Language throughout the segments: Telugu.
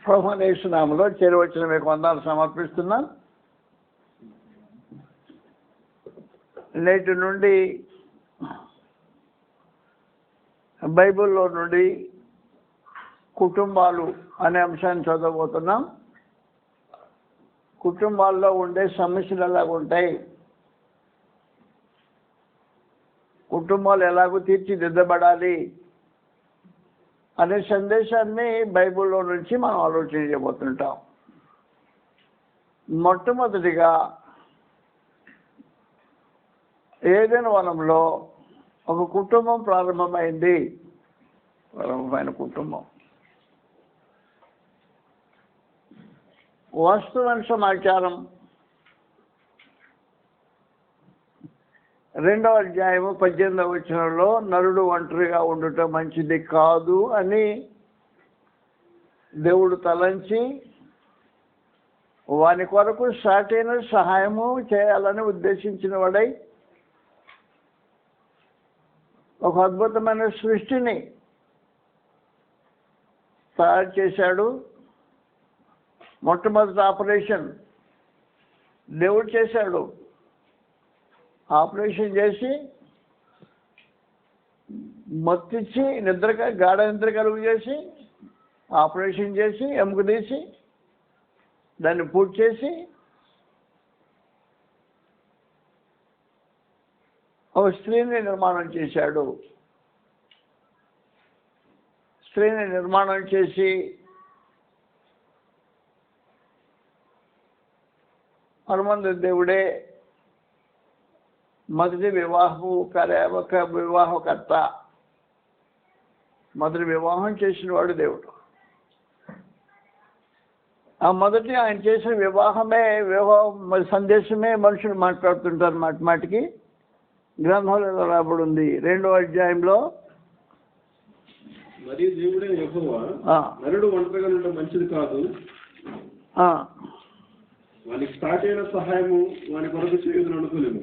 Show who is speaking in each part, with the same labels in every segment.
Speaker 1: ప్రభువైన యేసు నామములో చేరువచ్చిన మీకు వందనాలు సమర్పిస్తున్నాను. నేటి నుండి బైబిల్లో నుండి కుటుంబాలు అనే అంశాన్ని చదవబోతున్నాం. కుటుంబాల్లో ఉండే సమస్యలు ఎలాగుంటాయి, కుటుంబాలు ఎలాగో తీర్చిదిద్దబడాలి అనే సందేశాన్ని బైబిల్లో నుంచి మనం ఆలోచన చేయబోతుంటాం. మొట్టమొదటిగా ఏదైనా వనంలో ఒక కుటుంబం ప్రారంభమైన కుటుంబం. వాస్తవ సమాచారం 2వ అధ్యాయము 18వ వచనంలో నరుడు ఒంటరిగా ఉండటం మంచిది కాదు అని దేవుడు తలంచి వాని కొరకు సాటైన సహాయము చేయాలని ఉద్దేశించిన వాడై ఒక అద్భుతమైన సృష్టిని తయారు చేశాడు. మొట్టమొదటి ఆపరేషన్ దేవుడు చేశాడు. ఆపరేషన్ చేసి మత్తిచ్చి గాఢ నిద్ర కలుగు చేసి ఆపరేషన్ చేసి ఎముక తీసి దాన్ని పూర్తి చేసి ఒక స్త్రీని నిర్మాణం చేశాడు. స్త్రీని నిర్మాణం చేసి హనుమంతు దేవుడే మొదటి వివాహకర్త. మొదటి వివాహం చేసిన వాడు దేవుడు. ఆ మొదటి ఆయన చేసిన వివాహ సందేశమే మనుషులు మాట్లాడుతుంటారు మాటికి. గ్రంథంలో రాబడి ఉంది 2వ అధ్యాయంలో.
Speaker 2: మరియు దేవుడే యెహోవా నరుడు ఒంటరిగా ఉండటం మంచిది కాదు, వానికి సాటైన సహాయము వాని కొరకు చేయుదును అనుకోలేము.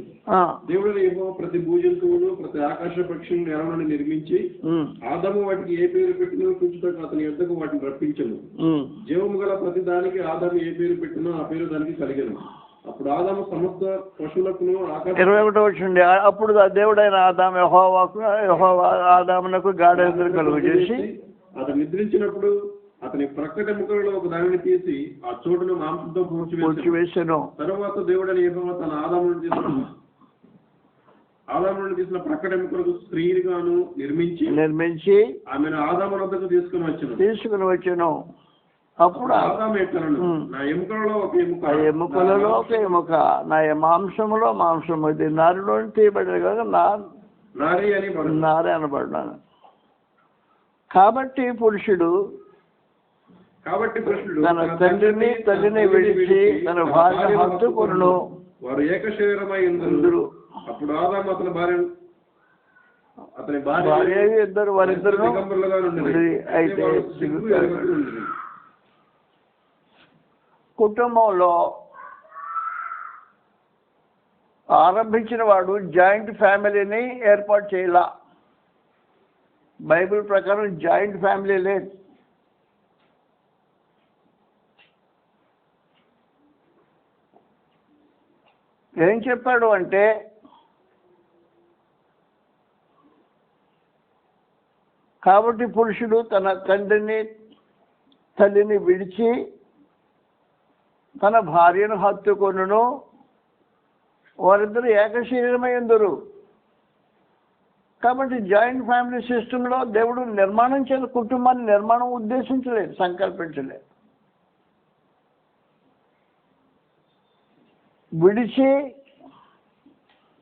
Speaker 2: దేవుడు యెహోవా ప్రతి భూజంతువును ప్రతి ఆకాశ పక్షిని నేల నుండి నిర్మించి ఆదాము వాటికి ఏ పేరు పెట్టినో చూచుటకు అతని యొద్దకు వాటిని రప్పించను. జీవము గల ప్రతి దానికి ఆదాము ఏ పేరు పెట్టినో ఆ పేరు దానికి కలిగను. అప్పుడు ఆదాము సమస్త పశువులకును
Speaker 1: 21వ వచ్చింది. అప్పుడు దేవుడైన ఆదాము ఆదామునకు గాఢ నిద్ర కలుగు చేసి
Speaker 2: అతను నిద్రించినప్పుడు అతని ప్రక్కటెముకలలో ఒక దానిని తీసి ఆ చోటును మాంసంతో పూడ్చివేసెను. తరువాత దేవుడైన యెహోవా తన ఆదాము నుండి తీసిన ప్రక్కటెముకలకు స్త్రీగాను నిర్మించి ఆమెను ఆదాము వద్దకు తీసుకుని వచ్చెను. అప్పుడు ఆదాము ఎట్లనెను, నా ఎముకలలో ఒక ఎముక, నా మాంసములో మాంసము, ఇది నారిలో తీయబడేది కదా నారే అనబడ్డాను. కాబట్టి పురుషుడు తన తల్లిని విడిచి తన భార్య హత్తుకొనును, వారు ఏక శరీరమై ఉందురు. అప్పుడు ఆదాము అతని భార్య
Speaker 1: వారిద్దరు అయితే కుటుంబంలో ఆరంభించిన వాడు జాయింట్ ఫ్యామిలీని ఏర్పాటు చేయాల. బైబిల్ ప్రకారం జాయింట్ ఫ్యామిలీ లేదు. ఏం చెప్పాడు అంటే కాబట్టి పురుషుడు తన తల్లిని విడిచి తన భార్యను హత్తుకొనును, వారిద్దరు ఏక శరీరమై ఉందురు. కాబట్టి జాయింట్ ఫ్యామిలీ సిస్టంలో దేవుడు కుటుంబాన్ని నిర్మాణం ఉద్దేశించలేదు, సంకల్పించలేదు. విడిచి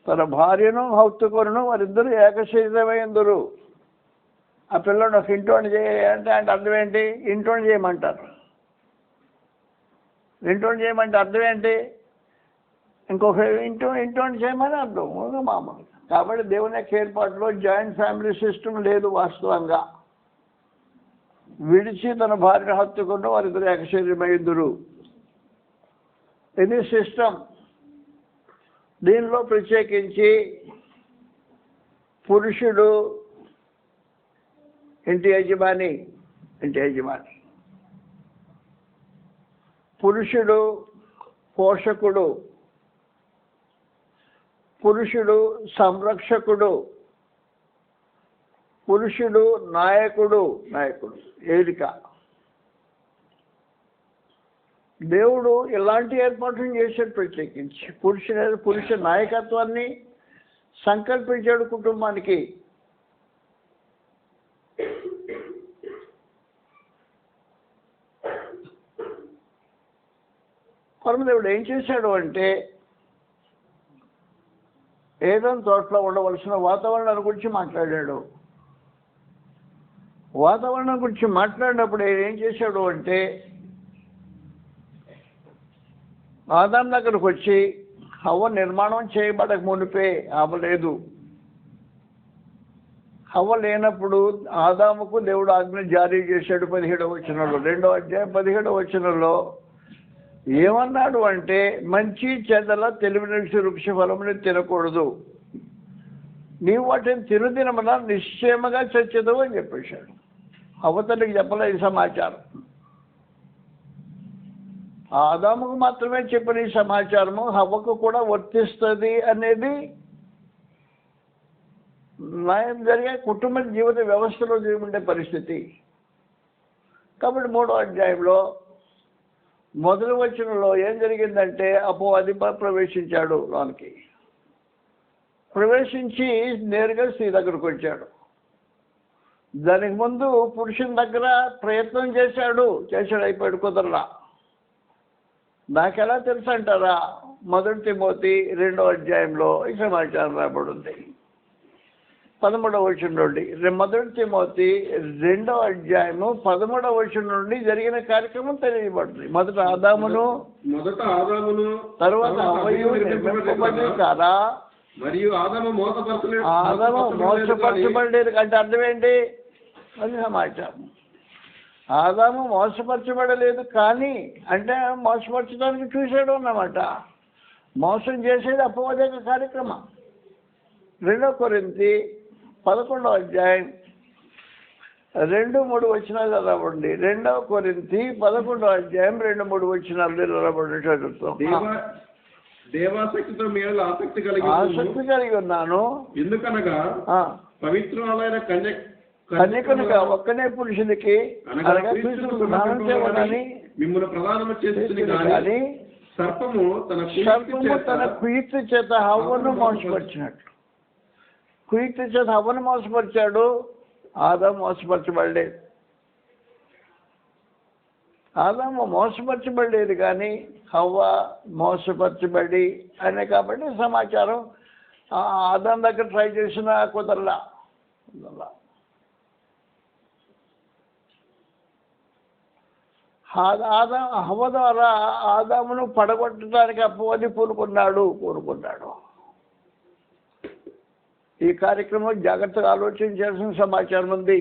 Speaker 1: తన భార్యను హత్తుకొనును, వారిద్దరు ఏక శరీరమై ఉందురు. ఆ పిల్లడు ఒక ఇంటోని చేయాలంటే అర్థం ఏంటి? ఇంటోని చేయమంటారు. ఇంటోని చేయమంటే అర్థం ఏంటి? ఇంకొక ఇంటోని చేయమని అర్థం మామూలు. కాబట్టి దేవుని యొక్క ఏర్పాటులో జాయింట్ ఫ్యామిలీ సిస్టమ్ లేదు. వాస్తవంగా విడిచి తన భార్యను హత్తుకొనును, వారిద్దరు ఏక శరీరమై ఉందురు. ఇది సిస్టమ్. దీనిలో ప్రత్యేకించి పురుషుడు ఇంటి యజమాని పురుషుడు పోషకుడు, పురుషుడు సంరక్షకుడు, పురుషుడు నాయకుడు. ఏలిక. దేవుడు ఇలాంటి ఏర్పాట్లు చేశాడు. ప్రత్యేకించి పురుష నాయకత్వాన్ని సంకల్పించాడు కుటుంబానికి. పరమదేవుడు ఏం చేశాడు అంటే, ఏదైనా తోటలో ఉండవలసిన వాతావరణాల గురించి మాట్లాడాడు. వాతావరణం గురించి మాట్లాడినప్పుడు ఏం చేశాడు అంటే, ఆదాం దగ్గరకు వచ్చి హవ్వ నిర్మాణం చేయబడక మునిపే అవ్వలేదు. హవ్వ లేనప్పుడు ఆదాముకు దేవుడు ఆజ్ఞ జారీ చేశాడు. 17వ వచనంలో, 2వ అధ్యాయం 17వ వచనంలో ఏమన్నాడు అంటే, మంచి చెడ్డల తెలివిని వృక్ష ఫలముని తినకూడదు, నీవు వాటిని తినదినమన నిశ్చయముగా చచ్చదు అని చెప్పేశాడు. హవ్వతనికి చెప్పలే ఈ సమాచారం, ఆదాముకు మాత్రమే చెప్పిన ఈ సమాచారము హవ్వకు కూడా వర్తిస్తుంది అనేది న్యాయం జరిగే కుటుంబ జీవిత వ్యవస్థలో ఉండే పరిస్థితి. కాబట్టి 3వ అధ్యాయంలో మొదటి వచనంలో ఏం జరిగిందంటే, అపవాది ప్రవేశించాడు లోనికి. ప్రవేశించి నేరుగా స్త్రీ దగ్గరకు వచ్చాడు. దానికి ముందు పురుషుని దగ్గర ప్రయత్నం చేశాడు, అయిపోయాడు, కుదరలా. నాకెలా తెలుసు అంటారా? 1 తిమోతి 2వ అధ్యాయంలో ఈ సమాచారం రాబడింది. 13వ వచనం నుండి, 1 తిమోతి 2వ అధ్యాయము 13వ వచనం నుండి జరిగిన కార్యక్రమం తెలియబడుతుంది. మొదట ఆదామును తర్వాత హవ్వయు నిర్మింపబడి కారా,
Speaker 2: మరియు ఆదాము
Speaker 1: మోసపరచబడేది అంటే అర్థం ఏంటి? అది సమాచారం. ఆదాము మోసపరచబడలేదు, కానీ అంటే మోసపరచడానికి చూశాడు అన్నమాట. మోసం చేసేది అపవాది కార్యక్రమం. 2 కొరింథీ 11వ అధ్యాయం 2-3 వచనాలు రాబడి. 2 కొరింథీ 11వ అధ్యాయం 2-3 వచనాలు రాబడి చదువుతాం.
Speaker 2: దేవాసక్తితో మీద ఆసక్తి
Speaker 1: కలిగి ఉన్నాను,
Speaker 2: ఎందుకనగా పవిత్రులైన
Speaker 1: కన్యకనుగా ఒక్కనే పురుషునికి
Speaker 2: మిమ్మల్ని ప్రధానము చేస్తుంది కానీ సర్పము తన
Speaker 1: కుయుక్తి చేత హవ్వను మోసపరిచినట్లు. కుయుక్తి చేత హవ్వను మోసపరిచాడు, ఆదాము మోసపరచబడలేదు. ఆదాము మోసపరచబడలేదు కానీ హవ్వ మోసపరచబడి అనే కాబట్టి సమాచారం. ఆదాం దగ్గర ట్రై చేసిన కుదరలా. హవ్వ ద్వారా ఆదామును పడగొట్టడానికి అపవాది కోరుకున్నాడు. ఈ కార్యక్రమం జాగ్రత్తగా ఆలోచించాల్సిన సమాచారం ఉంది.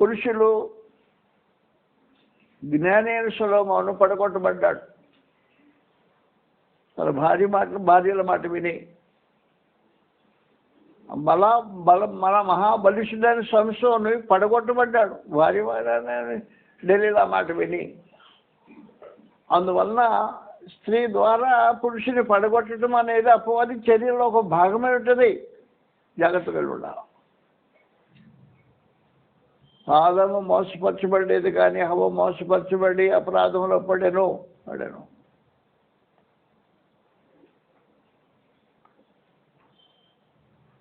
Speaker 1: పురుషులు జ్ఞానైన సొలొమోను పడగొట్టబడ్డాడు. తన భార్యల మాట విని మన మహాబలిష్ఠుడైన సంసోను పడగొట్టబడ్డాడు భార్య ఢిల్లీలో మాట విని. అందువలన స్త్రీ ద్వారా పురుషుని పడగొట్టడం అనేది అపవాది చర్యలో ఒక భాగమై ఉంటుంది. జాగ్రత్తగా ఉండాలి. ఆదాము మోసపరచబడేది కానీ హవ్వ మోసపరచబడి అపరాధంలో పడాను.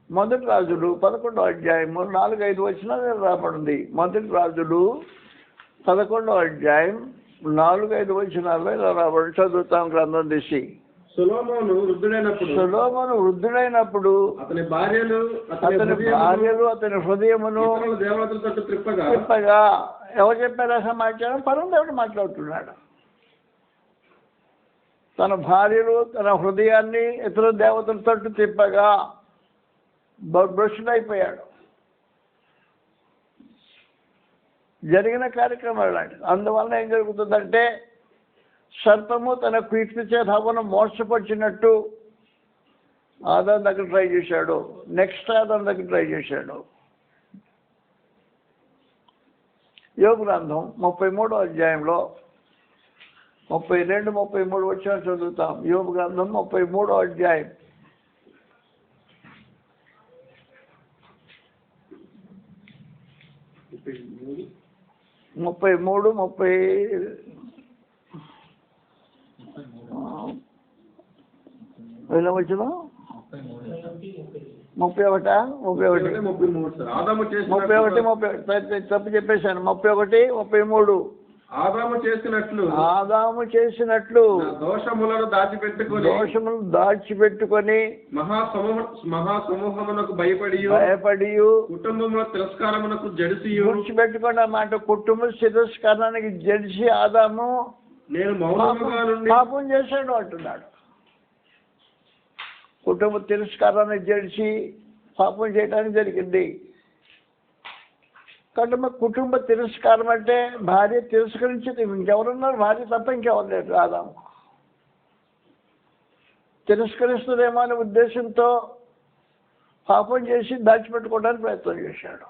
Speaker 1: మొదటి రాజులు 11వ అధ్యాయము 4-5 వచనాలు రాబడింది. మొదటి రాజులు 11వ అధ్యాయం 4-5 వచనాల్లో ఇలా రాబడి. చదువుతాం గ్రంథం తీసి.
Speaker 2: సొలొమోను
Speaker 1: వృద్ధుడైనప్పుడు అతని భార్యలు అతని హృదయమును
Speaker 2: దేవతలతో
Speaker 1: తిప్పగా. ఎవరు చెప్పారా సమాచారం? పరమదేవుడు మాట్లాడుతున్నాడు. తన భార్యలు తన హృదయాన్ని ఇతర దేవతల తట్టు తిప్పగా భ్రష్టుడైపోయాడు. జరిగిన కార్యక్రమాలు లాంటిది. అందువల్ల ఏం జరుగుతుందంటే, సర్పము తన కుయుక్తి చేత హవ్వను మోసపరిచినట్టు ఆదాం దగ్గర ట్రై చేశాడు, నెక్స్ట్ ఆదాం దగ్గర ట్రై చేశాడు. యోబు గ్రంథం 33వ అధ్యాయంలో 32, 33 వచనాలు చదువుతాం. యోబు గ్రంథం 33వ అధ్యాయం 33, 30 ఎలా వచ్చిన 31, 31 తప్పు చెప్పేశాను. 31, 33 ఆదాము చేసినట్లు
Speaker 2: దోషములను
Speaker 1: దాచిపెట్టుకొని
Speaker 2: మహాసమూహమునకు భయపడి కుటుంబముల తిరస్కారమునకు జడిసి
Speaker 1: విడిచిపెట్టుకున్న మాట, కుటుంబ తిరస్కారానికి జడిసి ఆదాము
Speaker 2: నేను మౌనముగా నుండి
Speaker 1: పాపం చేశాడు అంటున్నాడు. కుటుంబ తిరస్కారాన్ని జడిసి పాపం చేయడానికి జరిగింది. కాబట్టి కుటుంబ తిరస్కారం అంటే భార్య తిరస్కరించింది. ఇంకెవరున్నారు? భార్య తప్ప ఇంకెవరు లేరు. ఆదాము తిరస్కరిస్తుందేమో అనే ఉద్దేశంతో పాపం చేసి దాచిపెట్టుకోవడానికి ప్రయత్నం చేశాడు.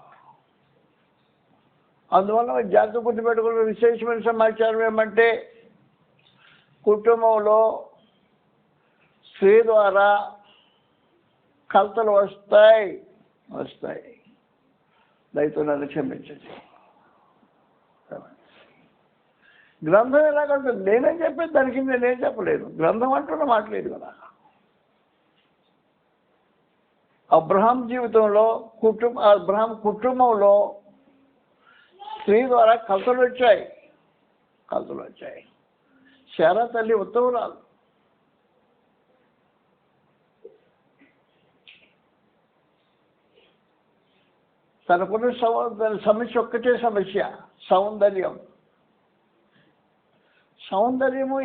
Speaker 1: అందువల్ల జాగ్రత్త గుర్తుపెట్టుకున్న విశేషమైన సమాచారం ఏమంటే, కుటుంబంలో స్త్రీ ద్వారా కలతలు వస్తాయి. దయతో నన్ను క్షమించండి. గ్రంథం ఎలాగంటుంది? నేనేం చెప్పేది దానికి నేనేం చెప్పలేదు. గ్రంథం అంటున్న మాట్లేదు కదా. అబ్రహాం జీవితంలో అబ్రహాం కుటుంబంలో స్త్రీ ద్వారా కలతలు వచ్చాయి. శారా తల్లి ఉత్తమురాలు. తనకున్న సమస్య ఒక్కటే సమస్య, సౌందర్యము.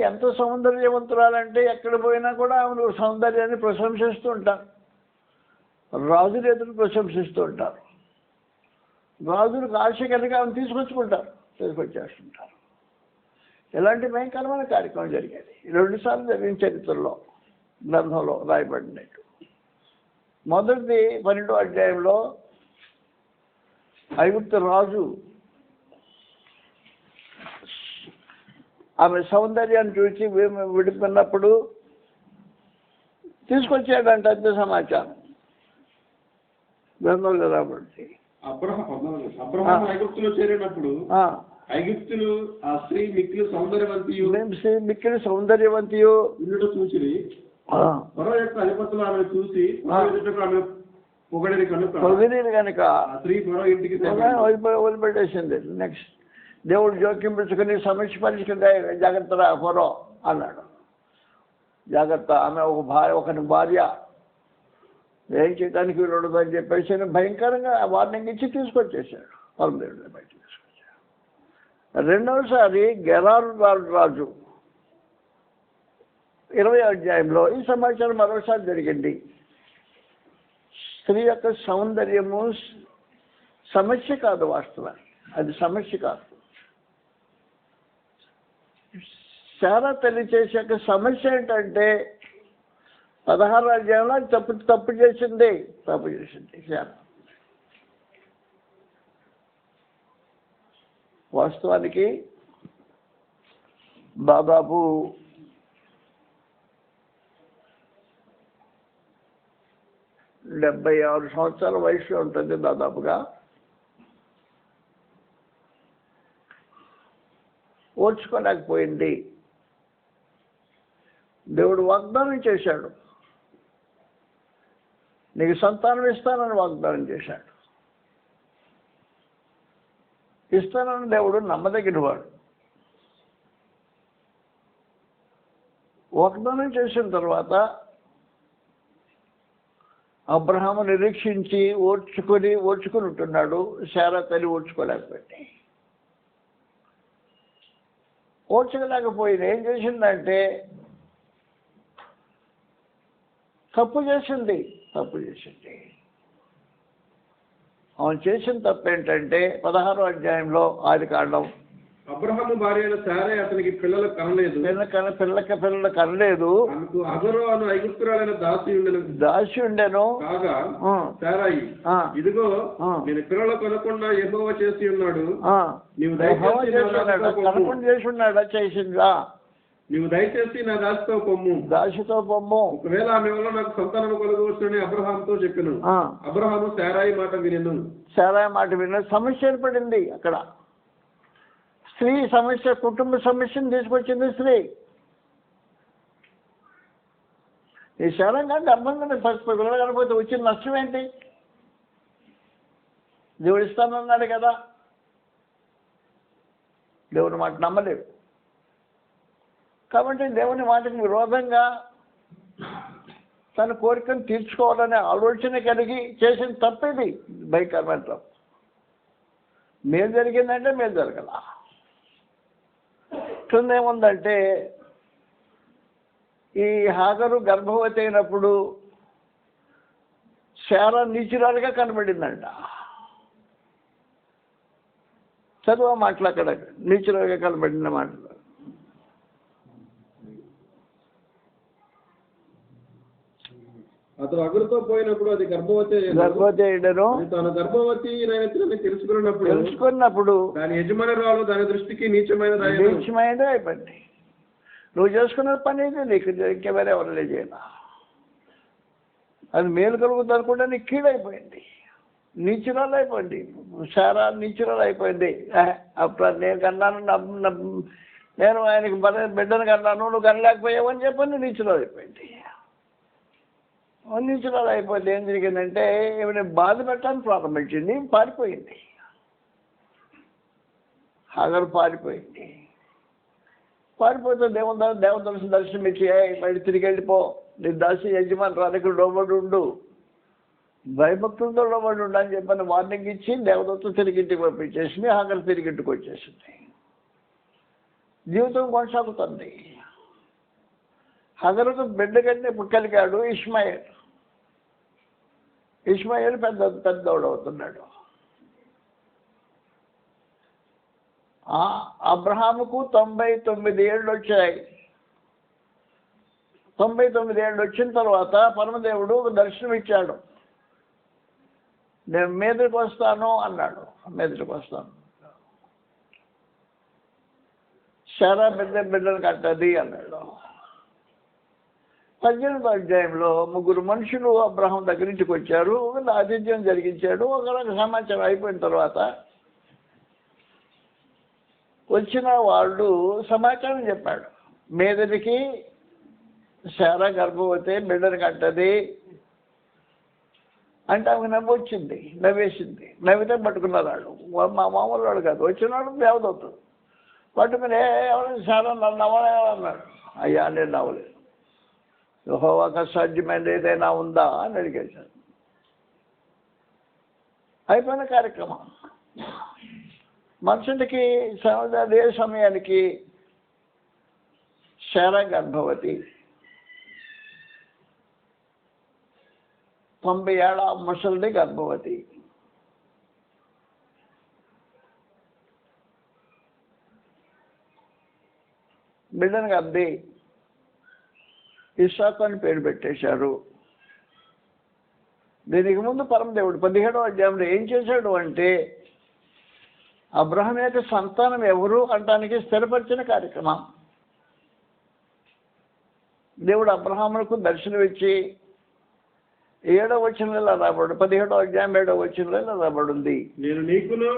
Speaker 1: ఎంత సౌందర్యవంతురాలంటే ఎక్కడ పోయినా కూడా ఆమెను సౌందర్యాన్ని ప్రశంసిస్తూ ఉంటారు. రాజులు ఎదురు ప్రశంసిస్తూ ఉంటారు. రాజులకు ఆశ కనుక ఆమెను తీసుకొచ్చేస్తుంటారు. ఇలాంటి భయంకరమైన కార్యక్రమం జరిగేది. 2 సార్లు జరిగిన చరిత్రలో గ్రంథంలో రాయబడినట్టు. మొదటిది 12వ అధ్యాయంలో ఐగుప్తు రాజు ఆమె సౌందర్యాన్ని చూసి విడిపోయినప్పుడు తీసుకొచ్చాడంట. అంతే సమాచారం గ్రంథంలో రాబడి.
Speaker 2: అబ్రహాం ఐగుప్తులో చేరినప్పుడు ఐగుప్తులు ఆ స్త్రీ మిక్కిలి సౌందర్యవంతియు చూసి ఫరో యొక్క అధిపతులు ఆమెను చూసి పొగిడి కనుక స్త్రీ ఫరో ఇంటికి
Speaker 1: వదిలిపెట్టేసింది. నెక్స్ట్ దేవుడు జోక్యం పెంచుకుని సమస్య పరిష్కరి జాగ్రత్త ఫరో అన్నాడు. జాగ్రత్త, ఆమె ఒకని భార్య ఏం చేయడానికి వీలుండదు అని చెప్పేసి భయంకరంగా వార్నింగ్ ఇచ్చి తీసుకొచ్చేసాడు. పరమదేవుడు బయట తీసుకొచ్చాడు. రెండవసారి గెరారు రాజు 20వ అధ్యాయంలో ఈ సమాచారం మరోసారి జరిగింది. స్త్రీ యొక్క సౌందర్యము సమస్య కాదు, వాస్తవానికి అది సమస్య కాదు. శారా తల్లి చేసే సమస్య ఏంటంటే 16వ అధ్యాయంలో తప్పు చేసింది శారా. వాస్తవానికి దాదాపు 76 సంవత్సరాల వయసులో ఉంటుంది దాదాపుగా. ఓర్చుకోలేకపోయింది. దేవుడు వాగ్దానం చేశాడు, నీకు సంతానం ఇస్తానని వాగ్దానం చేశాడు. ఇస్తానని దేవుడు నమ్మదగిన వాడు. వాగ్దానం చేసిన తర్వాత అబ్రహాము నిరీక్షించి ఓర్చుకుని ఉంటున్నాడు. శారా తల్లి ఓర్చుకోలేకపోయింది. ఏం చేసిందంటే తప్పు చేసింది. ఆమె చేసిన తప్పు ఏంటంటే 16వ అధ్యాయంలో ఆదికాండం
Speaker 2: అబ్రహాము భార్య అయిన శారై అతనికి పిల్లలు కనలేదు.
Speaker 1: పిల్లలు కనలేదు.
Speaker 2: ఆమెకు హగరు అను ఐగుప్తురాలైన దాసి ఉండెను. కాగా శారయి, ఇదిగో నేను పిల్లలు కనకుండా యెహోవా చేసి ఉన్నాడు, నీవు దయచేసి నా దాసితో పొమ్ము, ఒకవేళ ఆమె వల్ల నాకు సంతానం కలుగవచ్చునని అబ్రహాముతో చెప్పెను. అబ్రహాము శారయి మాట వినెను.
Speaker 1: సమస్య ఏర్పడింది అక్కడ. స్త్రీ సమస్య, కుటుంబ సమస్యను తీసుకొచ్చింది స్త్రీ. ఈ శారంగా గర్భంగా పిల్లలు కనకపోతే వచ్చిన నష్టం ఏంటి? దేవుడు ఇస్తానన్నాడు కదా. దేవుని మాట నమ్మలేవు కాబట్టి దేవుని మాటకు విరోధంగా తన కోరికను తీర్చుకోవాలనే ఆలోచన కలిగి చేసిన తప్పేది భయంకరమైన తప్పు. మేలు జరిగిందంటే మేలు జరగల. ఏముందంటే ఈ హాగరు గర్భవతి అయినప్పుడు శారా నీచురాలుగా కనబడిందంట. చదువు మాటలు అక్కడ నీచురాలుగా కనబడిన మాటలు.
Speaker 2: అతను అగురుతో పోయినప్పుడు అది గర్భవతి అయ్యను. తన గర్భవతి తెలుసుకున్నప్పుడు దాని యజమానురాలు దాని దృష్టికి నీచమైనది
Speaker 1: అయిపోయింది. నువ్వు చేసుకున్న పని అయితే నీకు ఇంకెవరే ఎవరు చేయాల. అది మేలు కలుగుతుంది అనుకుంటే నీకు కీడైపోయింది, నీచురాలు అయిపోయింది. శారా నీచురాలు అయిపోయింది. అప్పుడు నేను కన్నాను, నేను ఆయనకి బిడ్డను కన్నాను, నువ్వు కనలేకపోయావు అని చెప్పని నీచురాలు అయిపోయింది. నీచురాలు అయిపోయింది. ఏం జరిగిందంటే ఏమైనా బాధ పెట్టడానికి ప్రారంభించింది, పారిపోయింది. హాగరు పారిపోయింది. పారిపోతే దేవతలు దర్శనం ఇచ్చి మళ్ళీ తిరిగి వెళ్ళిపో, నీ దాసి యజమాని రానికి లోబడి ఉండు, భయభక్తులతో లోబడి ఉండు అని చెప్పని వార్నింగ్ ఇచ్చి దేవతలు తిరిగి ఇంటికి పంపించేసింది. హాగరు తిరిగి ఇంటికి వచ్చేసింది. జీవితం కొనసాగుతుంది. హగరుకు బిడ్డ కంటే కలిగాడు ఇష్మాయేల్. ఇష్మాయేల్ పెద్దోడు అవుతున్నాడు. అబ్రహాముకు 99 ఏళ్ళు వచ్చాయి. 99 ఏళ్ళు వచ్చిన తర్వాత పరమదేవుడు దర్శనం ఇచ్చాడు. నేను మీదకి వస్తాను అన్నాడు. మీదకి వస్తాను, శారా బిడ్డను కట్టది అన్నాడు. 18వ అధ్యాయంలో 3 మనుషులు అబ్రహాం దగ్గర ఇంటికి వచ్చారు. ఆతిథ్యం జరిగించాడు. ఒక సమాచారం అయిపోయిన తర్వాత వచ్చిన వాళ్ళు సమాచారం చెప్పాడు. మీదకి శారా గర్భవతి బిడ్డను కట్టది అంటే ఆమె నవ్వొచ్చింది, నవ్వేసింది. నవ్వితే పట్టుకున్నారు వాళ్ళు. మా మామూలు వాడు కాదు, వచ్చినాడు దేవదత్తుడు. పట్టుకుని ఎవరైనా శారా నన్ను నవ్వలేదన్నాడు. అయ్యా నేను నవ్వలేదు, యెహోవాకు అసాధ్యమైనది ఏదైనా ఉందా అని అడిగేశాడు. అయిపోయిన కార్యక్రమం. మనుషుడికి అదే సమయానికి శారా గర్భవతి. 90 ఏళ్ల ముసలిది గర్భవతి. బిడ్డను కంది ఇస్సాకు అని పేరు పెట్టేశారు. దీనికి ముందు పరమదేవుడు 17వ అధ్యాయంలో ఏం చేశాడు అంటే అబ్రహాం యొక్క సంతానం ఎవరు అంటానికి స్థిరపరిచిన కార్యక్రమం. దేవుడు అబ్రహాములకు దర్శనం ఇచ్చి 7వ వచనంలో ఇలా రాబడు, 17వ అధ్యాయం 7వ వచనంలో ఇలా రాబడింది,
Speaker 2: నేను నీకును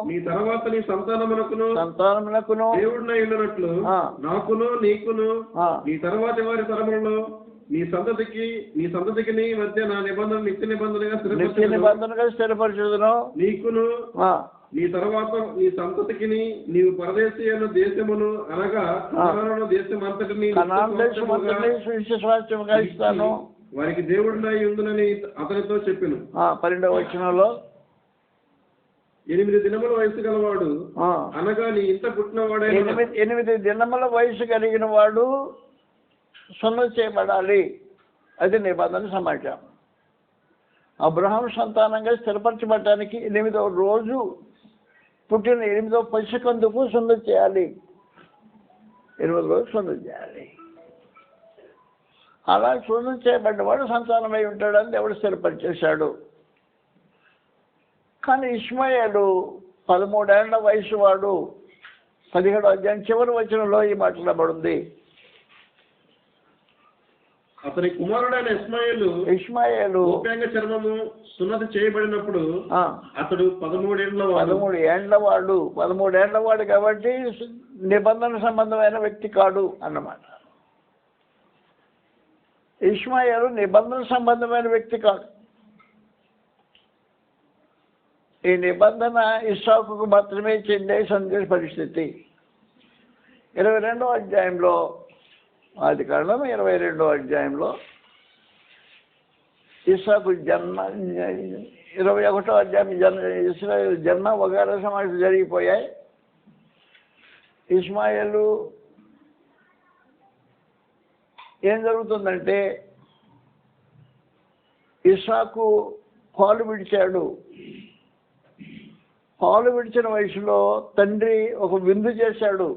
Speaker 2: నీ తర్వాత నీ సంతానమునకును దేవుడినై ఉండునట్లు నాకును నీకును నీ తర్వాత వారి తరములలో నీ సంతతికి మధ్య నా నిబంధన నిత్య నిబంధనగా స్థిరపరచుదును. నీకును నీ తర్వాత నీ సంతతికి నీవు పరదేశీ అను దేశమును అనగా దేశం అంతటిని ఇస్తాను, వారికి దేవుడినై ఉండునని అతనితో చెప్పెను.
Speaker 1: 12వ వచనంలో
Speaker 2: 8 దినముల వయసు గలవాడు అనగా నీ ఇంత పుట్టినవాడే
Speaker 1: 8 దినముల వయసు కలిగిన వాడు సున్నతి చేయబడాలి. అది నిబంధన సమాచారం. అబ్రహాం సంతానంగా స్థిరపరచబడటానికి 8వ రోజు పుట్టిన 8వ పసికందుకు సున్నతి చేయాలి. 8 రోజు సున్నతి చేయాలి. అలా సున్నతి చేయబడ్డవాడు సంతానమై ఉంటాడని దేవుడు స్థిరపరిచేశాడు. కానీ ఇష్మాయేలు 13 ఏళ్ల వయసు వాడు. 17వ అధ్యాయం చివరి వచనంలో ఈ మాట్లాడబడింది.
Speaker 2: అతని కుమారుడైన ఇష్మాయేలు గోప్యాంగ చర్మము సున్నతి చేయబడినప్పుడు అతడు 13 ఏళ్ల వాడు. 13 ఏళ్ల వాడు కాబట్టి
Speaker 1: నిబంధన సంబంధమైన వ్యక్తి కాడు అన్నమాట. ఇష్మాయేలు నిబంధన సంబంధమైన వ్యక్తి కాదు. ఈ నిబంధన ఇస్సాకుకు మాత్రమే చెందే సందేశ పరిస్థితి. 22వ అధ్యాయంలో, ఆదికాండం 22వ అధ్యాయంలో ఇస్సాకు జన్మ, 21వ అధ్యాయం ఇశ్రాయేలు జన్మ వగైరా సమావేశాలు జరిగిపోయాయి. ఇష్మాయేలు ఏం జరుగుతుందంటే ఇస్సాకు పాలు విడిచాడు. పాలు విడిచిన వయసులో తండ్రి ఒక విందు చేశాడు.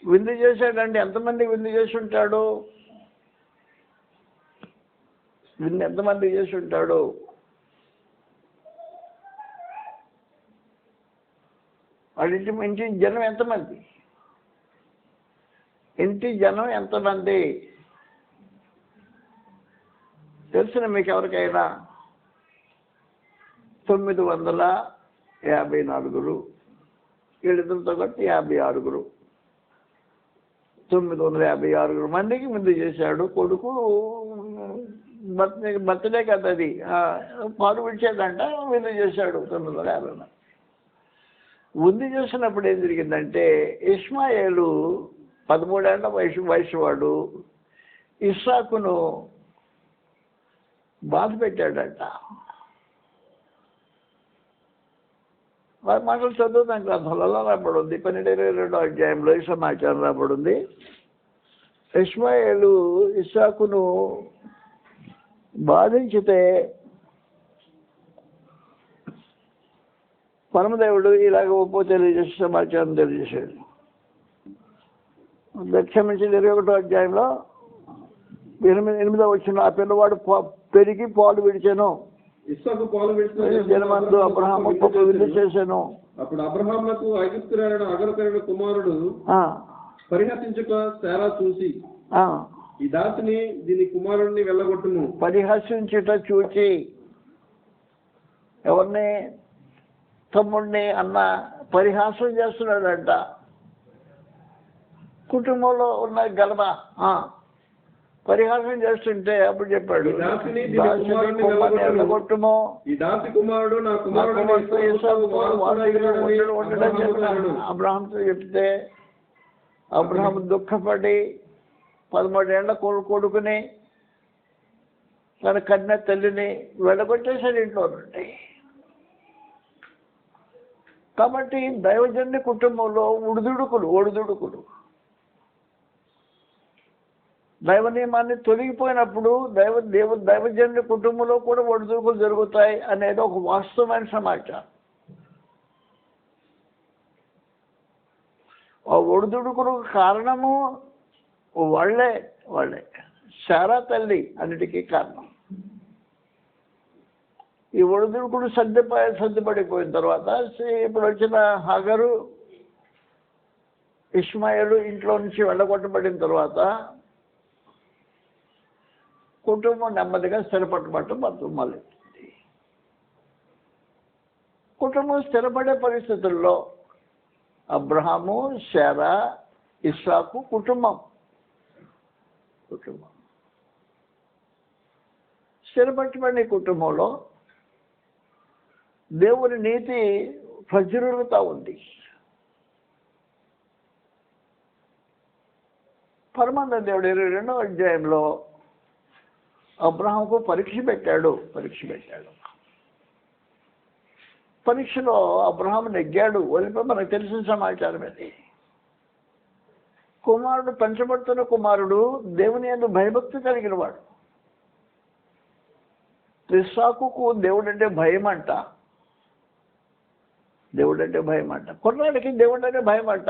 Speaker 1: విందు చేశాడంటే ఎంతమంది విందు చేసి ఉంటాడు? ఎంతమంది చేసి ఉంటాడు? వాడింటి ఇంటి జనం ఎంతమంది? ఇంటి జనం ఎంతమంది తెలిసిన మీకు ఎవరికైనా? 954. వీళ్ళిద్దరితో కలిపి 56. 956 మందికి విందు చేశాడు. కొడుకు బర్త్డే కదా అది, పాలు విడిచేదంట, విందు చేశాడు. 950 మంది విందు చేసినప్పుడు ఏం జరిగిందంటే ఇష్మాయేలు 13 ఏళ్ల వయసు వాడు ఇస్సాకును బాధ పెట్టాడట. వారి మాటలు చదువుతాం గ్రంథాలలో రాబడింది. 12-22వ అధ్యాయంలో ఈ సమాచారం రాబడింది. ఇష్మాయేలు ఇస్సాకును బాధించితే పరమదేవుడు ఇలాగ ఒప్పో తెలియజేసే సమాచారం తెలియజేశాడు. క్షమించి 21వ అధ్యాయంలో 8వ వచనం, ఆ పిల్లవాడు పెరిగి పాలు విడిచాను.
Speaker 2: ఇస్సాకు పాలు విడిచిన
Speaker 1: జనమందు అబ్రహాము విందు చేశాను.
Speaker 2: అప్పుడు అబ్రహామునకు ఐగుప్తురాలైన అగరుకైన కుమారుడు పరిహసించుక శారా చూసి, ఈ దాసిని దీని కుమారుడిని వెళ్ళగొట్టుము.
Speaker 1: పరిహసించుట చూచి ఎవరిని? తమ్ముడిని అన్న పరిహాసం చేస్తున్నాడంట. కుటుంబంలో ఉన్న గలమ పరిహాసం చేస్తుంటే అప్పుడు చెప్పాడు, వెళ్ళగొట్టుము. అబ్రహాంతో చెప్తే అబ్రహాం దుఃఖపడి 13 ఏళ్ల కొడుకుని తన కన్య తల్లిని వెళ్ళగొట్టేశాడు ఇంట్లో నుండి. కాబట్టి దైవజన్య కుటుంబంలో ఒడిదుడుకులు దైవ నియమాన్ని తొలగిపోయినప్పుడు దైవజన్య కుటుంబంలో కూడా ఒడిదుడుకులు జరుగుతాయి అనేది ఒక వాస్తవమైన సమాచారం. ఆ ఒడిదుడుకులకు కారణము వాళ్ళే శారా తల్లి అన్నిటికీ కారణం. ఈ ఒడిదుడుకులు సర్దిపడిపోయిన తర్వాత ఇప్పుడు వచ్చిన హాగరు ఇష్మాయేలు ఇంట్లో నుంచి వెళ్ళగొట్టబడిన తర్వాత కుటుంబం నెమ్మదిగా స్థిరపడటం మళ్ళీ కుటుంబం స్థిరపడే పరిస్థితుల్లో అబ్రహాము, శారా, ఇస్సాకు కుటుంబం స్థిరపరచబడిన కుటుంబంలో దేవుని నీతి ప్రజ్వరులుతా ఉంది. పరమానంద దేవుడు 22వ అధ్యాయంలో అబ్రహాంకు పరీక్ష పెట్టాడు. పరీక్షలో అబ్రహాం నెగ్గాడు. వదిలిపై మనకు తెలిసిన సమాచారం అది. కుమారుడు పెంచబడుతున్న కుమారుడు దేవుని యందు భయభక్తి కలిగిన వాడు. ఇస్సాకుకు దేవుడు అంటే భయం అంట. దేవుడు అంటే భయం అంట. కుర్రాడికి దేవుడు అంటే భయం అంట.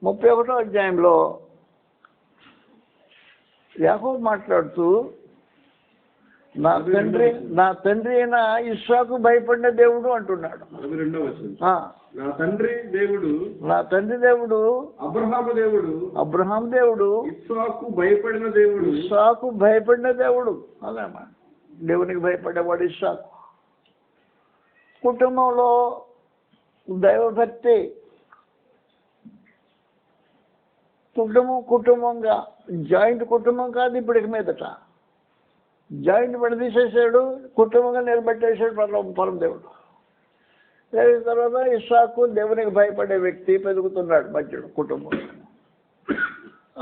Speaker 1: 31వ అధ్యాయంలో యాకోబు మాట్లాడుతూ నా తండ్రి అయిన ఇస్సాకు భయపడిన దేవుడు అంటున్నాడు.
Speaker 2: 42వ వచనం. నా తండ్రి దేవుడు అబ్రహాము దేవుడు ఇస్సాకు భయపడిన దేవుడు అదేమ్మా. దేవునికి భయపడేవాడు ఇస్సాకు. కుటుంబంలో దైవభక్తి, కుటుంబంగా జాయింట్ కుటుంబం కాదు ఇప్పటికి మీదట. జాయింట్ విడదీసేసాడు, కుటుంబంగా నిలబెట్టేసాడు పరమ దేవుడు. తర్వాత ఇస్సాకు దేవునికి భయపడే వ్యక్తి పెరుగుతున్నాడు మధ్యలో కుటుంబం.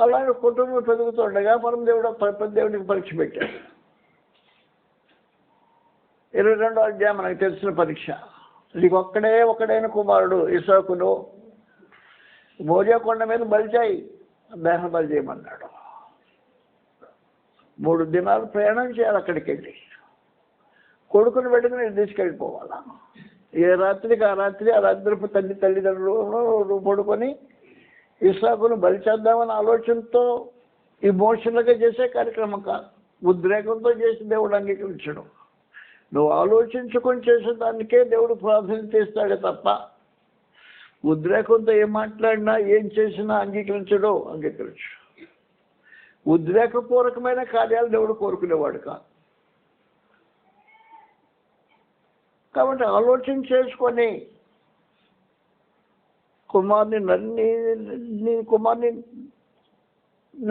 Speaker 2: అలాగే కుటుంబం పెరుగుతుండగా పరమ దేవునికి పరీక్ష పెట్టాడు. 22వ అధ్యాయం మనకు తెలిసిన పరీక్ష. నీకు ఒకడైన కుమారుడు ఇస్సాకును మోరియా కొండ మీద బలిచాయి, దహన బలి చేయమన్నాడు. 3 దినాలు ప్రయాణం చేయాలి అక్కడికి వెళ్ళి. కొడుకుని పెట్టుకుని తీసుకెళ్ళిపోవాలా. ఏ రాత్రికి ఆ రాత్రి తల్లిదండ్రులు పడుకొని ఇస్సాకును బలి చేద్దామని ఆలోచనతో ఇమోషనల్గా చేసే కార్యక్రమం కాదు. ఉద్రేకంతో చేసి దేవుడు అంగీకరించడం. నువ్వు ఆలోచించుకొని చేసేదానికే దేవుడు ప్రాధాన్యత ఇస్తాడే తప్ప ఉద్రేకంతో ఏం మాట్లాడినా ఏం చేసినా అంగీకరించు. ఉద్రేకపూర్వకమైన కార్యాలు దేవుడు కోరుకునేవాడు కాదు. కాబట్టి ఆలోచన చేసుకొని కుమార్ని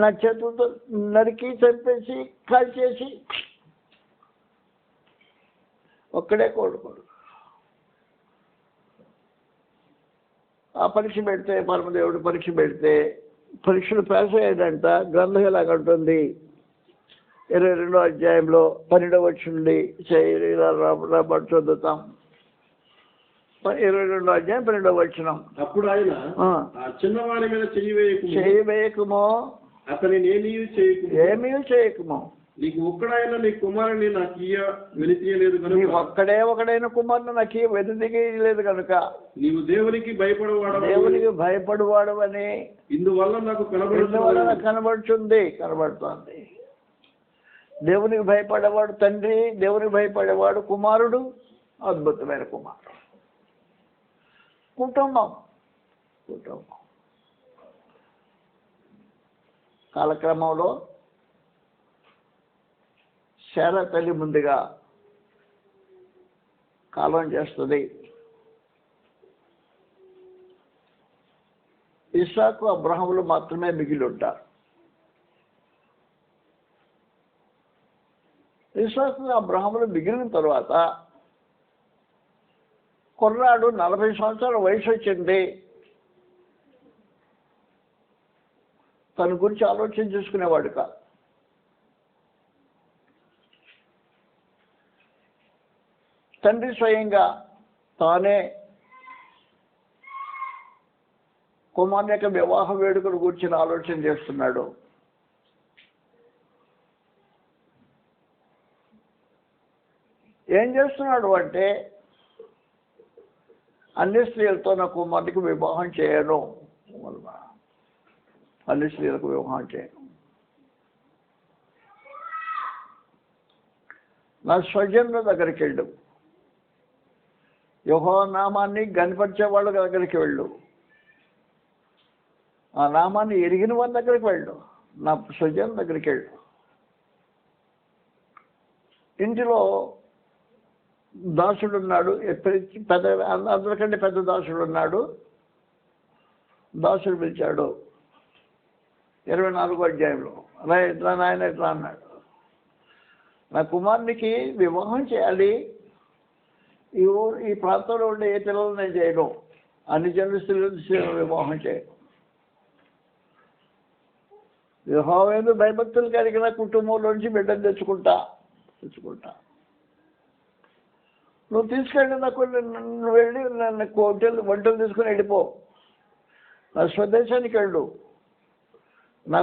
Speaker 2: నా చేతులతో నరికి చంపేసి కాల్చేసి ఒక్కడే కోరుకోడు. ఆ పరీక్ష పెడితే పరమదేవుడు పరీక్షలు పాస్ అయ్యాడంట. గ్రంథం ఎలాగంటుంది 22వ అధ్యాయంలో 12వ వచనం చదువుతాం. 22వ అధ్యాయం 12వ వచనం. అప్పుడు ఆయన చిన్నవాడి మీద
Speaker 1: చెయ్యి వేయకుమో,
Speaker 2: అతనిని
Speaker 1: ఏమీ చేయకుమో,
Speaker 2: నీకు ఒక్కడైనా నీ కుమారుని నాకు వెలితీయలేదు కనుక,
Speaker 1: నీకు ఒకడైన కుమారుని నాకు వెలితీయలేదు కనుక,
Speaker 2: నీవు దేవునికి
Speaker 1: భయపడువాడవని
Speaker 2: ఇందువల్ల నాకు
Speaker 1: కనబడుతుంది. దేవునికి భయపడేవాడు తండ్రి, దేవునికి భయపడేవాడు కుమారుడు, అద్భుతమైన కుమారుడు. కుటుంబం కాలక్రమంలో శారా తల్లి ముందుగా కాలం చేస్తుంది. ఇస్సాకు అబ్రహాములు మాత్రమే మిగిలి ఉంటారు. ఇస్సాకు అబ్రహాములు మిగిలిన తర్వాత కుర్రాడు 40 సంవత్సరాల వయసు వచ్చింది. తన గురించి ఆలోచన చేసుకునేవాడు కాదు. తండ్రి స్వయంగా తానే కుమారుని యొక్క వివాహ వేడుకలు గురించి ఆలోచన చేస్తున్నాడు. ఏం చేస్తున్నాడు అంటే అన్ని స్త్రీలతో నా కుమారుడికి వివాహం చేయను, అన్ని స్త్రీలకు వివాహం చేయను, నా స్వజనుల దగ్గరికి వెళ్ళు, యెహోవా నామాన్ని గణపరిచే వాళ్ళ దగ్గరికి వెళ్ళు, ఆ నామాన్ని ఎరిగిన వాళ్ళ దగ్గరికి వెళ్ళు, నా స్వజనుల దగ్గరికి వెళ్ళు. ఇంటిలో దాసుడు ఉన్నాడు, అందరికంటే పెద్ద దాసుడు ఉన్నాడు. దాసుడు పిలిచాడు 24వ అధ్యాయంలో, ఇట్లా నాయన ఇట్లా అన్నాడు, నా కుమారునికి వివాహం చేయాలి, ఈ ప్రాంతంలో ఉండే ఏ పిల్లలు నేను చేయను, అన్ని జనుల స్త్రీలను వివాహం చేయను. యెహోవా భయభక్తులు కలిగిన కుటుంబంలోంచి బిడ్డను తెచ్చుకుంటా. నువ్వు తీసుకెళ్ళి నువ్వు వెళ్ళి నన్ను వంటలు తీసుకుని వెళ్ళిపో, నా స్వదేశానికి వెళ్ళు, నా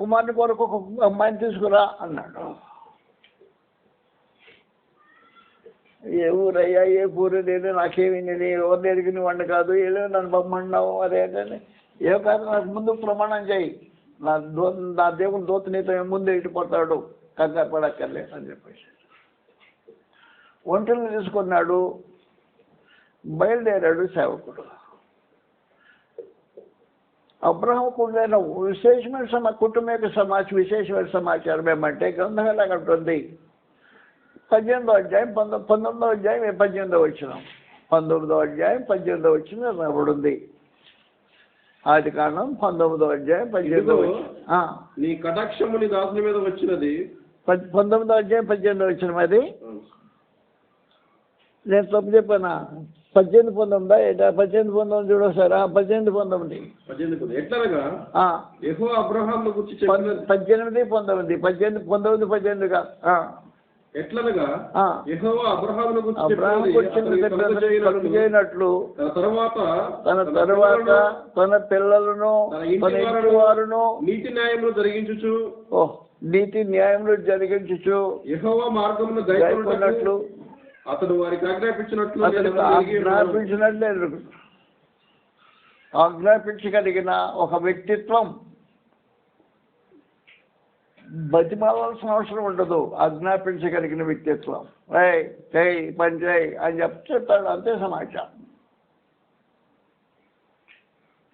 Speaker 1: కుమారుని కొరకు ఒక అమ్మాయిని తీసుకురా అన్నాడు. ఏ ఊరయ్యా, ఏ పూరు లేదు, నాకేమి నేను ఎవరిని ఎరిగిన వాడిని కాదు, ఏదో నన్ను బొమ్మన్నావు అదేంటని ఏ కాదు, నాకు ముందు ప్రమాణం చేయి, నా దేవుని దూత నీతో ముందు ఇటుపోతాడు, కంగారు పడక్కర్లేదు అని చెప్పేసి ఒంటరిని తీసుకున్నాడు. బయలుదేరాడు సేవకుడు. అబ్రహాముకు ఉండైన విశేషమైన కుటుంబ యొక్క విశేషమైన సమాచారం ఏమంటే గ్రంథం ఎలా ఉంటుంది? 18వ అధ్యాయం 19వ అధ్యాయం 18వ వచనం, 19వ అధ్యాయం 18వ వచనం రాబడింది. ఆది కాండం 19వ అధ్యాయం 18వ వచనం.
Speaker 2: నీ కటాక్షము నీ దాసుని మీద వచ్చినది.
Speaker 1: 19వ అధ్యాయం 18వ వచనం. అది నేను తప్పు చెప్పానా? 18 19 ఏటా? 18 19 చూడసారా? 18 19
Speaker 2: ఎట్లనగా యెహోవా అబ్రహామును గురించి
Speaker 1: 18 19 18 19 18గా
Speaker 2: ఎట్లనగా యెహోవా అబ్రహామును గురించి
Speaker 1: చేయనట్లు తన తరువాత తన పిల్లలను తన ఇంటి వారును
Speaker 2: నీతి న్యాయములు జరిగించుచు
Speaker 1: నీతి న్యాయములు జరిగించుచు
Speaker 2: యెహోవా మార్గమును గైకొన్నట్లు అతడు వారికి
Speaker 1: ఆజ్ఞాపించగలిగిన ఒక వ్యక్తిత్వం. బతిమాలాల్సిన అవసరం ఉండదు. ఆజ్ఞాపించగలిగిన వ్యక్తిత్వం. చేయి పని చేయి అని చెప్తాడు, అంతే సమాచారం.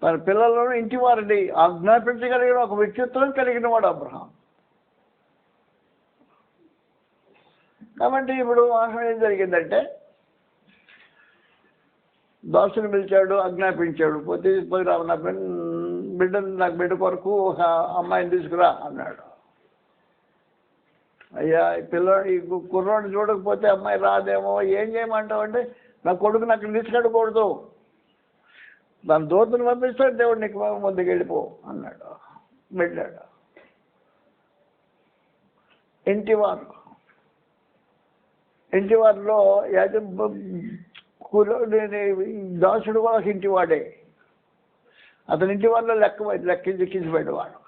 Speaker 1: తన పిల్లలను ఇంటి వారిని ఆజ్ఞాపించగలిగిన ఒక వ్యక్తిత్వం కలిగిన వాడు అబ్రహాం. కాబట్టి ఇప్పుడు వాసన ఏం జరిగిందంటే, దాసుని పిలిచాడు, ఆజ్ఞాపించాడు. పోయి రావు, నాకు బిడ్డ కొరకు ఒక అమ్మాయిని తీసుకురా అన్నాడు. అయ్యా ఈ కుర్రోడు చూడకపోతే అమ్మాయి రాదేమో, ఏం చేయమంటావు అంటే, నా కొడుకు నాకు తీసుకెళ్ళకూడదు, దాని దూతను పంపిస్తాడు దేవుడు, నీకు ముందుకు వెళ్ళిపో అన్నాడు. వెళ్ళాడు. ఇంటివారిలో దాసుడు కూడా ఇంటివాడే. అతని ఇంటి వారిలో లెక్కించబడ్డాడు వాడు.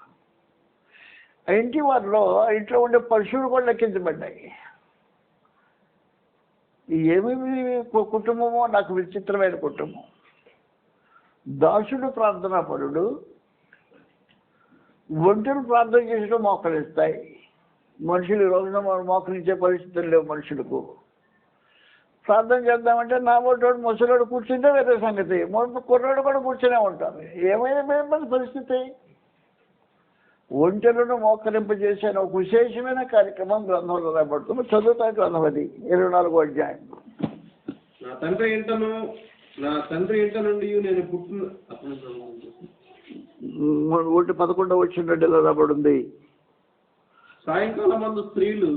Speaker 1: ఆ ఇంటి వారిలో ఇంట్లో ఉండే పశువులు కూడా లెక్కించబడ్డాయి. ఏమేమి కుటుంబమో నాకు విచిత్రమైన కుటుంబం. దాసుడు ప్రార్థనా పరుడు, ఒంటరి ప్రార్థన చేసడం మోకరిస్తాయి. మనుషులు ఈ రోజున మోకరించే పరిస్థితులు లేవు. మనుషులకు ప్రార్థన చేద్దామంటే నా ఒకటోడు ముసలోడు కూర్చుంటే వేరే సంగతి, కుర్రాడు కూడా కూర్చునే ఉంటారు. ఏమైనా పరిస్థితి. ఒంటెలను మోకరింపజేసే ఒక విశేషమైన కార్యక్రమం గ్రంథంలో రాబడుతుంది. చదువుతా గ్రంథం అది 24వ అధ్యాయం.
Speaker 2: నా తండ్రి ఇంట నుండి నేను పుట్టిన
Speaker 1: 11వ వచనం రాబడింది.
Speaker 2: సాయంకాలం మందు స్త్రీలు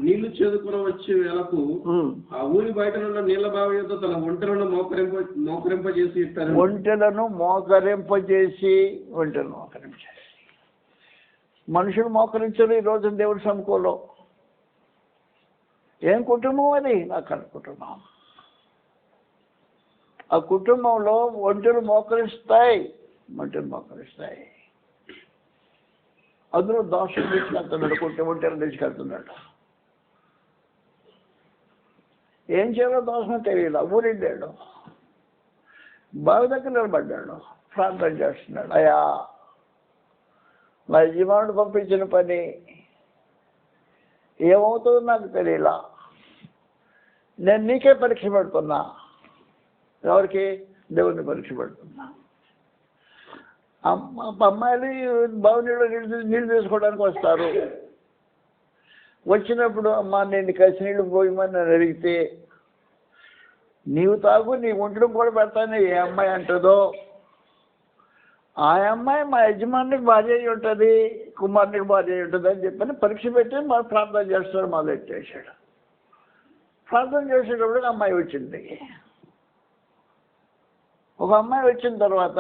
Speaker 2: నీళ్లు చేదుకుని వచ్చే వేళకు ఆ ఊరి బయట ఉన్న నీళ్ల బావి యొద్ద తన ఒంటెలను మోకరింపజేసి
Speaker 1: మనుషులు మోకరించరు ఈ రోజు దేవుడి సముఖంలో. ఏం కుటుంబం అది? నాకు కుటుంబం. ఆ కుటుంబంలో ఒంటెలు మోకరిస్తాయి. అందులో దాసుడు తీసుకెళ్తున్నాడు, ఒంటెలు తీసుకెళ్తున్నాడు. ఏం చేయాలో దోషం తెలియదు. ఊరిండాడు, బావి దగ్గర నిలబడ్డాడు, ప్రార్థన చేస్తున్నాడు. అయ్యా, నా యజమానుడు పంపించిన పని ఏమవుతుందో నాకు తెలియలా. నేను నీకే పరీక్ష పెడుతున్నా. ఎవరికి? దేవుడిని పరీక్ష పెడుతున్నా. అమ్మాయిలు బావి నీళ్ళు తీసుకోవడానికి వస్తారు. వచ్చినప్పుడు అమ్మ నేను కసి నీళ్ళు పోయమని నన్ను అడిగితే, నీవు తాగు, నీ ఒంట్లో కూడా పెడతాను ఏ అమ్మాయి అంటుందో ఆ అమ్మాయి మా యజమానికి భార్య అయి ఉంటుంది, కుమారునికి భార్య అయి ఉంటుంది అని చెప్పని పరీక్ష పెట్టి మాకు ప్రార్థన చేస్తాడు. మొదలెట్టేశాడు. ప్రార్థన చేసేటప్పుడు అమ్మాయి వచ్చింది. ఒక అమ్మాయి వచ్చిన తర్వాత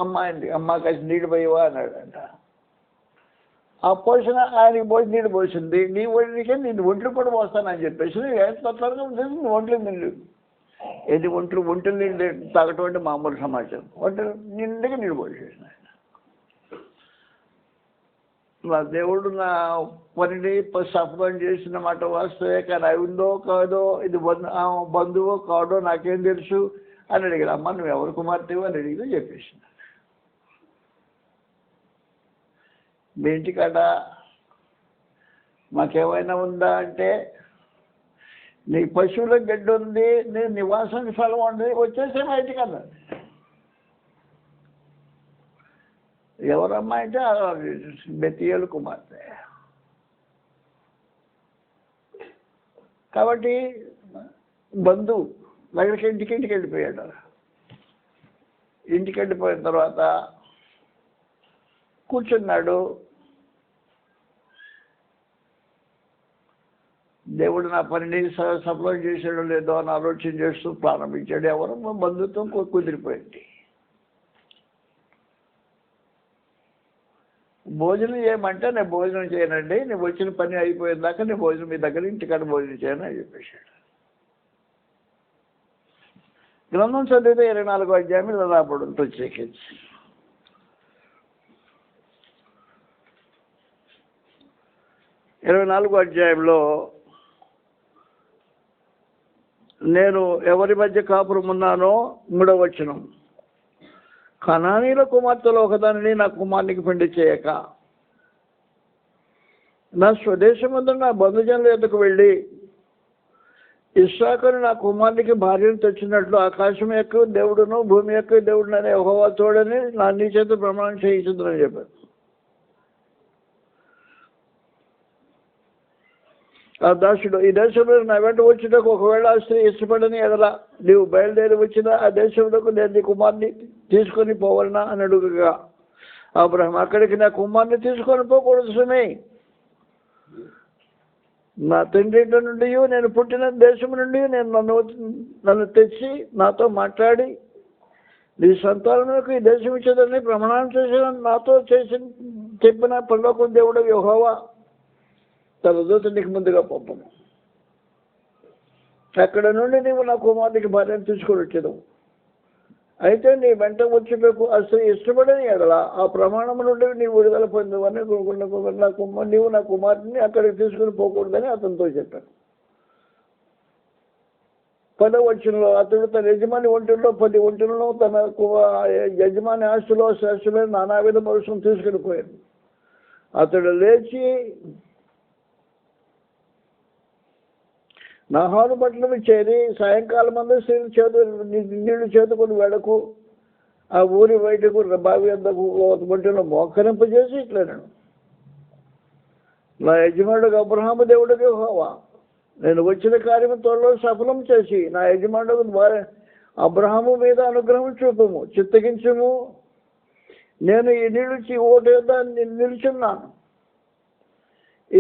Speaker 1: అమ్మ కలిసి నీళ్ళు పోయేవా అన్నాడంట. ఆ పోసిన ఆయనకి పోసి నీళ్ళు పోసింది. నీ ఒంటికే నేను ఒంట్లు కూడా పోస్తానని చెప్పేసి త్వరగా ఒంట్లు నీళ్ళు ఒంట్లు నీళ్ళు తాగటం అంటే మామూలు సమాచారం. ఒంటరి నిండుగా నీళ్ళు పోసేసిన ఆయన. నా దేవుడు నా పనిని సఫలం చేసిన మాట వాస్తవే, కానీ అయిందో కాదో, ఇది బంధువో కాదో నాకేం తెలుసు అని అడిగారు. అమ్మ నువ్వు ఎవరు కుమార్తెవు అని అడిగితే చెప్పేసిన. మీ ఇంటికాడ మాకేమైనా ఉందా అంటే, నీ పశువుల గడ్డి ఉంది, నీ నివాసానికి స్థలం ఉంది, వచ్చేసే మా ఇంటికన్నా. ఎవరమ్మా అంటే బెతియేలు కుమార్తె. కాబట్టి బంధువు దగ్గరికి ఇంటికి వెళ్ళిపోయాడు. ఇంటికి వెళ్ళిపోయిన తర్వాత కూర్చున్నాడు. దేవుడు నా పనిని సఫలం చేసాడో లేదో అని ఆలోచన చేస్తూ ప్రారంభించాడు. ఎవరు బంధుత్వం కుదిరిపోయింది. భోజనం చేయమంటే నేను భోజనం చేయనండి, నేను వచ్చిన పని అయిపోయిన దాకా నేను భోజనం మీ దగ్గర ఇంటికాడ భోజనం చేయను అని చెప్పేశాడు. గ్రంథం చదివితే 24వ అధ్యాయం ఇలా రాబడి ప్రత్యేకించి 24వ అధ్యాయంలో నేను ఎవరి మధ్య కాపురం ఉన్నానో 3వ వచనం, కనానీల కుమార్తెలో ఒకదానిని నా కుమారునికి పెళ్లి చేయక నా స్వదేశమందు నా బంధుజనుల యొద్దకు వెళ్ళి ఇస్సాకును నా కుమారునికి భార్యను తెచ్చినట్లు ఆకాశం యొక్క దేవుడును భూమి యొక్క దేవుడును అనే యెహోవా తోడని నా నీ చేత ప్రమాణం చేయించుదని చెప్పారు. ఆ దాసుడు, ఈ దేశంలో నా వెంట వచ్చేటకు ఒకవేళ ఆ స్త్రీ ఇష్టపడని ఎడల నీవు బయలుదేరి వచ్చిన ఆ దేశంలోకి నేను నీ కుమార్ని తీసుకొని పోవాలనా అని అడుగుగా అబ్రహాము, అక్కడికి నా కుమార్ని తీసుకొని పోకూడదు సుమే. నా తండ్రి నుండి నేను పుట్టిన దేశం నుండి నేను నన్ను తెచ్చి నాతో మాట్లాడి నీ సంతానములకు ఈ దేశం ఇచ్చేదని ప్రమాణం చేసిన నాతో చెప్పిన పరలోక దేవుడు యెహోవా తన దూత నీకు ముందుగా పంపను. అక్కడ నుండి నీవు నా కుమారునికి భార్యను తీసుకొని వచ్చేదావు. అయితే నీ వెంట వచ్చేటకు ఆ స్త్రీ ఇష్టపడని ఎడల ఆ ప్రమాణం నుండి నీవు విడుదల పొందవని నీవు నా కుమారుని అక్కడికి తీసుకుని పోకూడదని అతనితో చెప్పాను. 10వ వచనంలో, అతడు తన యజమాని ఒంటిలో 10 ఒంటిలను తన యజమాని ఆస్తిలో శ్రేష్టమైన నానావిధ మరుసం తీసుకుని పోయాడు. అతడు లేచి నహాను పట్టణం చేరి సాయంకాలం అంతా నీళ్లు చేతుకొని వెడకు ఆ ఊరి బయటకు బావి వద్దకు ఒంటిలో మోకరింపజేసి ఇట్లన్నాడు, నా యజమానుడు అబ్రహాము దేవుడికి యెహోవా నేను వచ్చిన కార్యము త్వరలో సఫలం చేసి నా యజమానుడు అబ్రహాము మీద అనుగ్రహం చూపము, చిత్తగించము. నేను ఈ నీళ్ళు ఓటు నిలుచున్నాను. ఈ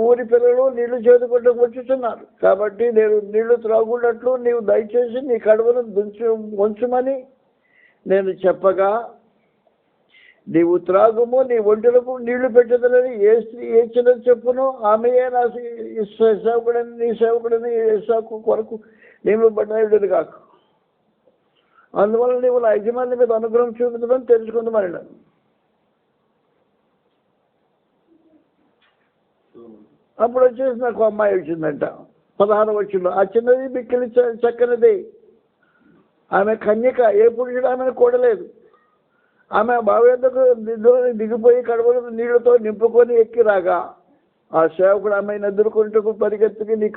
Speaker 1: ఊరి పిల్లలు నీళ్లు చేతుకుంటూ వచ్చుతున్నారు కాబట్టి నేను నీళ్లు త్రాగున్నట్లు నీవు దయచేసి నీ కడుపును ఉంచమని నేను చెప్పగా నీవు త్రాగుము, నీ ఒంటెలకు నీళ్లు పెట్టదని ఏ చిన్న చెప్పును ఆమెయే నా సేవకుడని నీ సేవకుడని ఇస్సాకు కొరకు నియమింపబడినది కాక, అందువల్ల నీవు నా యజమాని మీద అనుగ్రహం చూపించమని తెలుసుకుందామని. అప్పుడు వచ్చేసి నాకు అమ్మాయి వచ్చిందంట. 16వ వచనంలో, ఆ చిన్నది బిక్కిలి చక్కనిది, ఆమె కన్యక, ఏ పురుషుడు ఆమెను కూడలేదు. ఆమె బావి వద్దకు దిగిపోయి కడవలు నీళ్లతో నింపుకొని ఎక్కి రాగా ఆ సేవకుడు ఆమెను ఎదుర్కొంటూ పరిగెత్తుకి నీ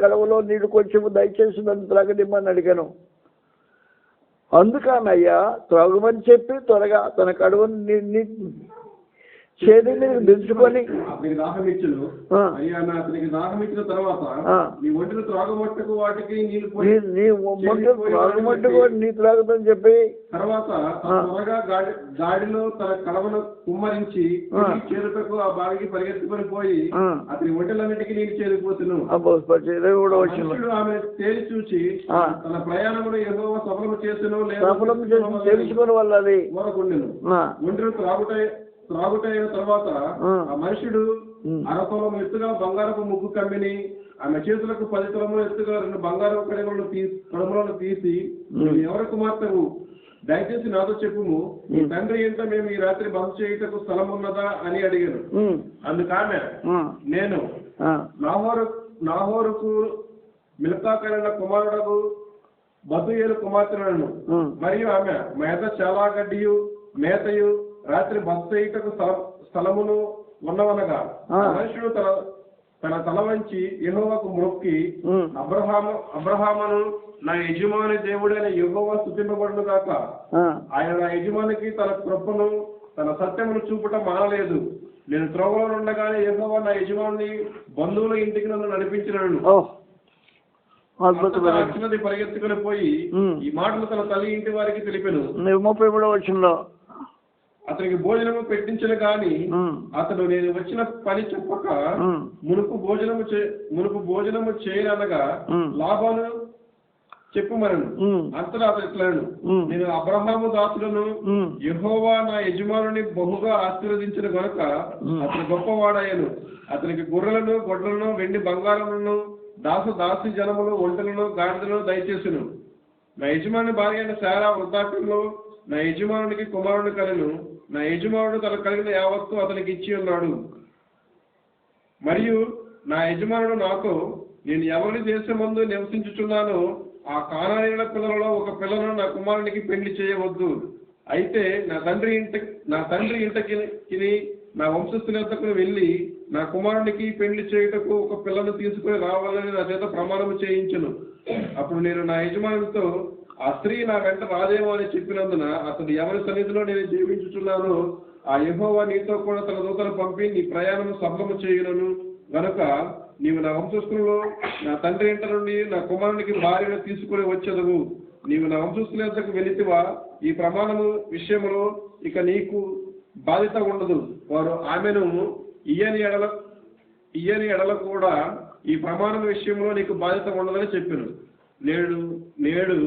Speaker 1: కడవలో నీళ్లు కొంచెము దయచేసి నన్ను త్రాగనిమ్మని అడిగాను. అందుకు ఆమె అయ్యా త్రాగుమని చెప్పి త్వరగా తన కడవను చేతి మీద దించుకొని
Speaker 2: అతనికి దాహం ఇచ్చును. అయ్యా అతనికి దాహం ఇచ్చిన తర్వాత నీ ఒంటిని త్రాగమట్టుకు వాటికి
Speaker 1: నీ త్రాగుతని చెప్పి
Speaker 2: తర్వాత త్వరగా గాడిలో తన కడవను కుమ్మరించి చేరుటకు ఆ బావికి పరిగెత్తుకొని పోయి అతని ఒంటెలన్నిటికీ నీళ్ళు చేరిపోతున్నాను. ఆమె తేలి చూసి తన ప్రయాణమును యెహోవా సఫలము చేసెను లేదా
Speaker 1: తెలుసుకుని వాళ్ళది
Speaker 2: కోరకుండెను. ఒంటెను త్రాగుటైన తర్వాత ఆ మనుషుడు అరతులం ఎత్తుగా బంగారపు ముగ్గు కమ్మిని ఆమె చేతులకు 10 తులములు ఎత్తుగా 2 బంగారపు కడమలను తీసి ఎవరి కుమార్తెవు దయచేసి నాతో చెప్పుము, నీ తండ్రి ఇంట మేము ఈ రాత్రి బస చేయుటకు స్థలం ఉన్నదా అని అడిగాను. అందుకామె, నేను నాహోరుకు మిల్కా కనిన కుమారుడకు బతుయేలు కుమార్తెలను, మరియు ఆమె మేత చాలా గడ్డియు మేతయు రాత్రి బస చేయుటకు స్థలమును ఉన్నవనగా మనుషుడు తన తల వంచి యెహోవాకు మొక్కి, అబ్రహామును నా యజమాని దేవుడైన యెహోవా స్తుతింపబడును గాక, ఆయన నా యజమానికి తన కృపను తన సత్యమును చూపటం మానలేదు. నేను త్రోవలో ఉండగానే యెహోవా నా యజమాని బంధువుల ఇంటికి నన్ను నడిపించినాడు. అక్షనది పరిగెత్తుకుని పోయి ఈ మాటలు తన తల్లి ఇంటి వారికి తెలిపెను.
Speaker 1: 33వ వచనంలో
Speaker 2: అతనికి భోజనము పెట్టించను గాని అతడు నేను వచ్చిన పని చెప్పక మునుపు భోజనము చేయనగా లాభాను చెప్పుమనను. అంతటా అతడు ఇట్లను, నేను అబ్రహాము దాసులను యెహోవా నా యజమానుని బహుగా ఆశీర్వదించిన గనుక అతను గొప్పవాడాయను. అతనికి గొర్రెలను గొడ్లను వెండి బంగారములను దాసి జనములు ఒంటెలను గాడిదలను దయచేసును. నా యజమాని భార్య అయిన శారా వృద్ధాప్యంలో నా యజమానునికి కుమారుని కలెను. నా యజమానుడు తన కలిగిన యావత్తు అతనికి ఇచ్చి ఉన్నాడు. మరియు నా యజమానుడు నాతో, నేను ఎవరి దేశమందు నివసించుచున్నానో ఆ కానానీయుల పిల్లలలో ఒక పిల్లను నా కుమారునికి పెళ్లి చేయవద్దు. అయితే నా తండ్రి ఇంటికి నా వంశస్థుల యొద్దకు వెళ్ళి నా కుమారునికి పెళ్లి చేయుటకు ఒక పిల్లను తీసుకుని రావాలని నా చేత ప్రమాణము చేయించును. అప్పుడు నేను నా యజమానులతో, ఆ స్త్రీ నా వెంట రాదేమో అని చెప్పినందున అతడు ఎవరి సన్నిధిలో నేను జీవించుచున్నానో ఆ యెహోవా నీతో కూడా తన దూతను పంపి నీ ప్రయాణము సఫలము చేయును గనుక నీవు నా వంశస్థులలో నా తండ్రి ఇంట నుండి నా కుమారునికి భార్యను తీసుకుని వచ్చేదవు. నీవు నా వంశస్థుల యొద్దకు వెళితివా ఈ ప్రమాణము విషయంలో ఇక నీకు బాధ్యత ఉండదు. వారు ఆమెను ఇయ్యని ఎడల కూడా ఈ ప్రమాణం విషయంలో నీకు బాధ్యత ఉండదని చెప్పాను. నేడు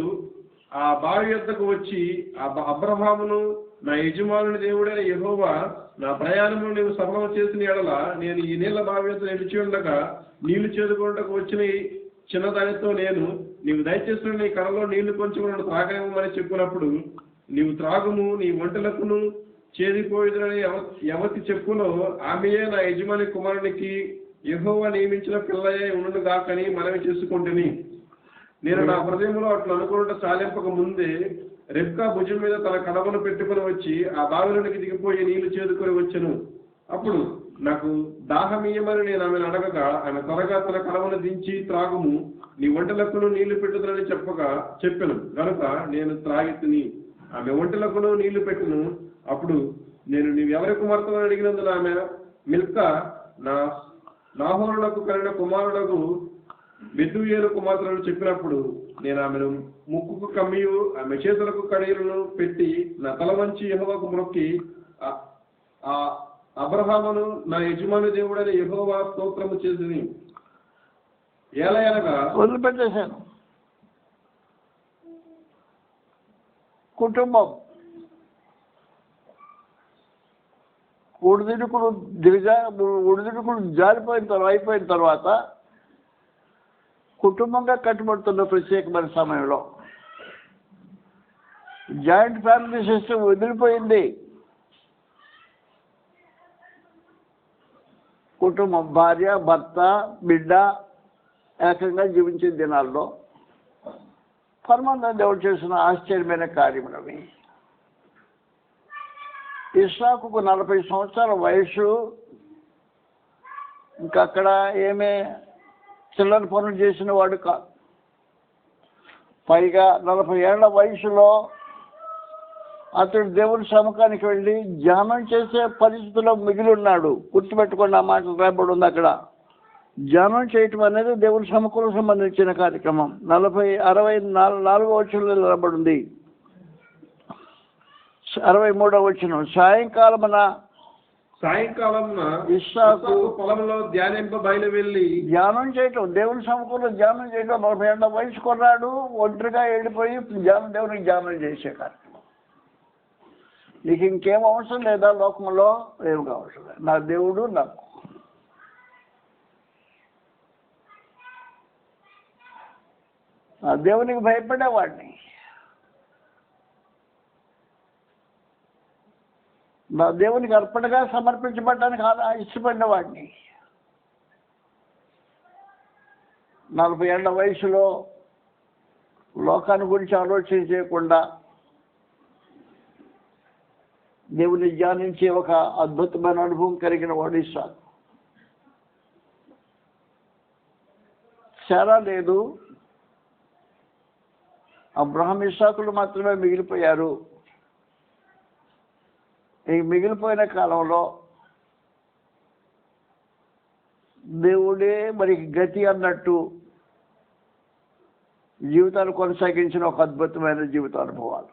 Speaker 2: ఆ బావి యొద్దకు వచ్చి అబ్రహామును నా యజమానుని దేవుడైన యెహోవా నా ప్రయాణమును నీవు సఫలం చేసిన ఎడల నేను ఈ నీళ్ల బావి యొద్ద నిలిచి ఉండగా నీళ్లు చేదుకుంటకు వచ్చిన చిన్నదానితో నీవు దయచేసిన నీ కడలో నీళ్లు కొంచెం నన్ను త్రాగనివ్వమని చెప్పినప్పుడు, నీవు త్రాగుము, నీ ఒంటెలకును చేదిపోయేదని ఎవతి చెప్పులో ఆమెయే నా యజమాని కుమారునికి యెహోవా నియమించిన పిల్లయే ఉండును గాకని మనవి చేసుకుంటుని. నేను నా హృదయంలో అట్లా అనుకున్నట్టు చాలింపక ముందే రెబ్కా భుజం మీద తన కడవను పెట్టుకుని వచ్చి ఆ బావిలోనికి దిగిపోయి నీళ్లు చేదుకొని వచ్చెను. అప్పుడు నాకు దాహమీయమని నేను ఆమెను అడగగా ఆమె త్వరగా తన కడవను దించి త్రాగుము, నీ ఒంటెలకును నీళ్లు పెట్టుదని చెప్పెను గనుక నేను త్రాగి తిని ఆమె ఒంటెలకును నీళ్లు పెట్టును. అప్పుడు నేను నీవెవరి కుమార్తెను అడిగినందున ఆమె మిల్కా నాహోరులకు కలిగిన కుమారులకు బెతుయేలు కుమార్తెలను చెప్పినప్పుడు నేను ఆమెను ముక్కుకు కమ్మియు ఆమె చేతులకు కడియలను పెట్టి నా తల వంచి యెహోవాకు మొక్కి, అబ్రహామును నా యజమాని దేవుడైన యెహోవా స్తోత్రము చేసి ఏలయనగా
Speaker 1: వదిలిపెట్టేశాను. కుటుంబం ఒడిదుడుకులు అయిపోయిన తర్వాత కుటుంబంగా కట్టుబడుతున్న ప్రత్యేకమైన సమయంలో జాయింట్ ఫ్యామిలీ సిస్టమ్ వదిలిపోయింది. కుటుంబం భార్య భర్త బిడ్డ ఏకంగా జీవించే దినాల్లో పరమానంద దేవుడు చేసిన ఆశ్చర్యమైన కార్యములవి. ఇస్సాకుకు 40 సంవత్సరాల వయసు, ఇంకా అక్కడ ఏమే చిల్లర పనులు చేసిన వాడు కాదు. పైగా 40 ఏళ్ల వయసులో అతడు దేవుని సముఖానికి వెళ్ళి ధ్యానం చేసే పరిస్థితిలో మిగిలి ఉన్నాడు. గుర్తుపెట్టుకోండి, ఆ మాటలు రాయబడి ఉంది అక్కడ. ధ్యానం చేయటం అనేది దేవుని సముఖంలో సంబంధించిన కార్యక్రమం. 64వ వచనంలో రాయబడి ఉంది. 63వ వచనం, సాయంకాలమున ఇస్సాకు
Speaker 2: పొలంలో
Speaker 1: ధ్యానం చేయటం, దేవుని సముఖంలో ధ్యానం చేయటం. 40 ఏళ్ల వయసు కొన్నాడు, ఒంటరిగా వెళ్ళిపోయి దేవునికి ధ్యానం చేసే కార్యక్రమం. నీకు ఇంకేం అవసరం లేదా లోకంలో? ఏం అవసరం లేదు. నా దేవుడు నాకు. ఆ దేవునికి భయపడేవాడిని. నా దేవునికి అర్పణగా సమర్పించబడడానికి ఇష్టపడిన వాడిని. 40 ఏళ్ల వయసులో లోకాన్ని గురించి ఆలోచన చేయకుండా దేవుని ధ్యానించే ఒక అద్భుతమైన అనుభవం కలిగిన వాడు ఇస్సాకు. శారా లేదు, అబ్రహాం ఇస్సాకులు మాత్రమే మిగిలిపోయారు. ఈ మిగిలిపోయిన కాలంలో దేవుడే మరి గతి అన్నట్టు జీవితాలు కొనసాగించిన ఒక అద్భుతమైన జీవిత అనుభవాలు.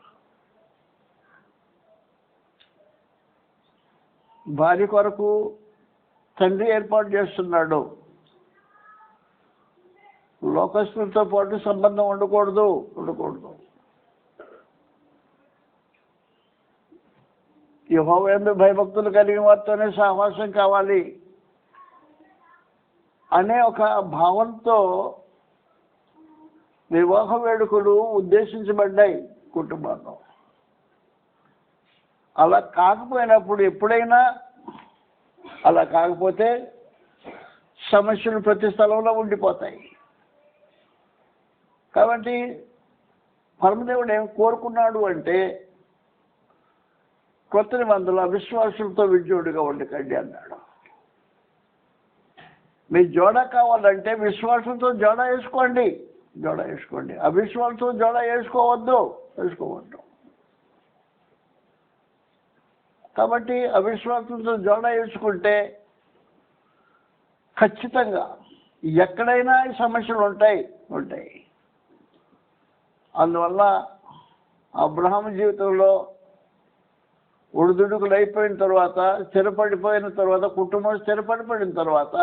Speaker 1: భార్య కొరకు తండ్రి ఏర్పాటు చేస్తున్నాడు. లోకస్తులతో పాటు సంబంధం ఉండకూడదు. యెహోవా యందు భయభక్తులు కలిగిన వారితోనే సహవాసం కావాలి అనే ఒక భావంతో వివాహ వేడుకలు ఉద్దేశించబడ్డాయి కుటుంబంలో. అలా కాకపోయినప్పుడు ఎప్పుడైనా అలా కాకపోతే సమస్యలు ప్రతి స్థలంలో ఉండిపోతాయి. కాబట్టి పరమదేవుడు ఏం కోరుకున్నాడు అంటే, కొత్త నిబంధనలు అవిశ్వాసులతో విజయుడిగా ఉండకండి అన్నాడు. మీ జోడా కావాలంటే విశ్వాసంతో జోడా వేసుకోండి. అవిశ్వాసంతో జోడా వేసుకోవద్దు. కాబట్టి అవిశ్వాసంతో జోడా వేసుకుంటే ఖచ్చితంగా ఎక్కడైనా ఈ సమస్యలు ఉంటాయి. అందువల్ల అబ్రహాము జీవితంలో ఒడిదుడుకులు అయిపోయిన తర్వాత, స్థిరపడిపోయిన తర్వాత, కుటుంబం స్థిరపడిపోయిన తర్వాత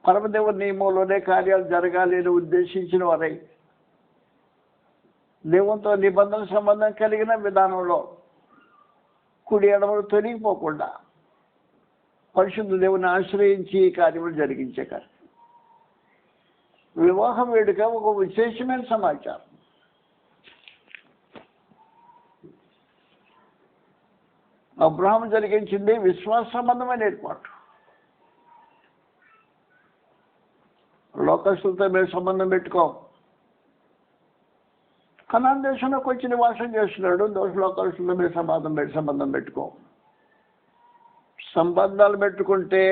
Speaker 1: పరమదేవుని నియమంలోనే కార్యాలు జరగాలి అని ఉద్దేశించిన వారై దేవునితో నిబంధన సంబంధం కలిగిన విధానంలో కుడి ఎడమలు తొలగిపోకుండా పరిశుద్ధ దేవుని ఆశ్రయించి కార్యములు జరిగించే కార్యం. వివాహం వేడుక ఒక విశేషమైన సమాచారం. అబ్రహాము జరిగించింది విశ్వాస సంబంధమైన ఏర్పాటు. లోకస్తులతో మీరు సంబంధం పెట్టుకోం. కనాన్ దేశంలోకి వచ్చి నివాసం చేస్తున్నాడు. లోకస్తులతో మీరు సంబంధం పెట్టుకోం. సంబంధాలు పెట్టుకుంటే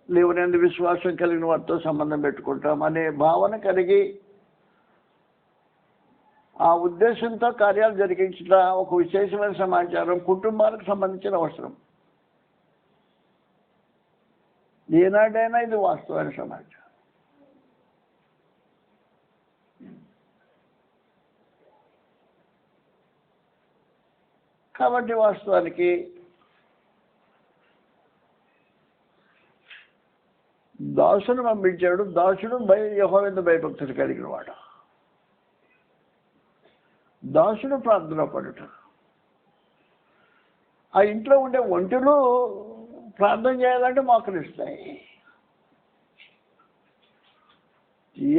Speaker 1: దేవుని యందు విశ్వాసం కలిగిన వారితో సంబంధం పెట్టుకుంటాం అనే భావన కలిగి ఆ ఉద్దేశంతో కార్యాలు జరిగించిన ఒక విశేషమైన సమాచారం కుటుంబాలకు సంబంధించిన అవసరం. ఏనాడైనా ఇది వాస్తవమైన సమాచారం. కాబట్టి వాస్తవానికి దాసును పంపించాడు. దాసుడు యెహోవా యందు భయభక్తులు కలిగిన వాడు. దాసుడు ప్రార్థన పడుట. ఆ ఇంట్లో ఉండే ఒంటెలు ప్రార్థన చేయాలంటే మోకరిస్తాయి.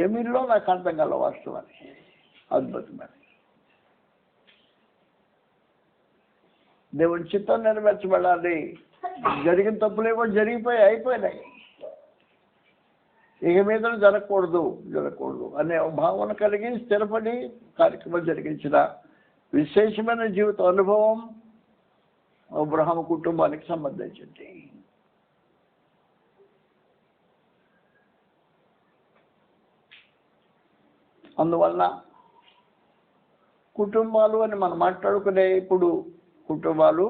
Speaker 1: ఏమిలో నాకు అర్థం కల వాస్తవానికి అద్భుతమైన దేవుని చిత్తం నెరవేర్చబడాలి. జరిగిన తప్పులేమో అయిపోయినాయి. ఇక మీద జరగకూడదు అనే భావన కలిగి స్థిరపడి కార్యక్రమం జరిగించిన విశేషమైన జీవిత అనుభవం అబ్రహాము కుటుంబానికి సంబంధించింది. అందువల్ల కుటుంబాలు అని మనం మాట్లాడుకునే ఇప్పుడు కుటుంబాలు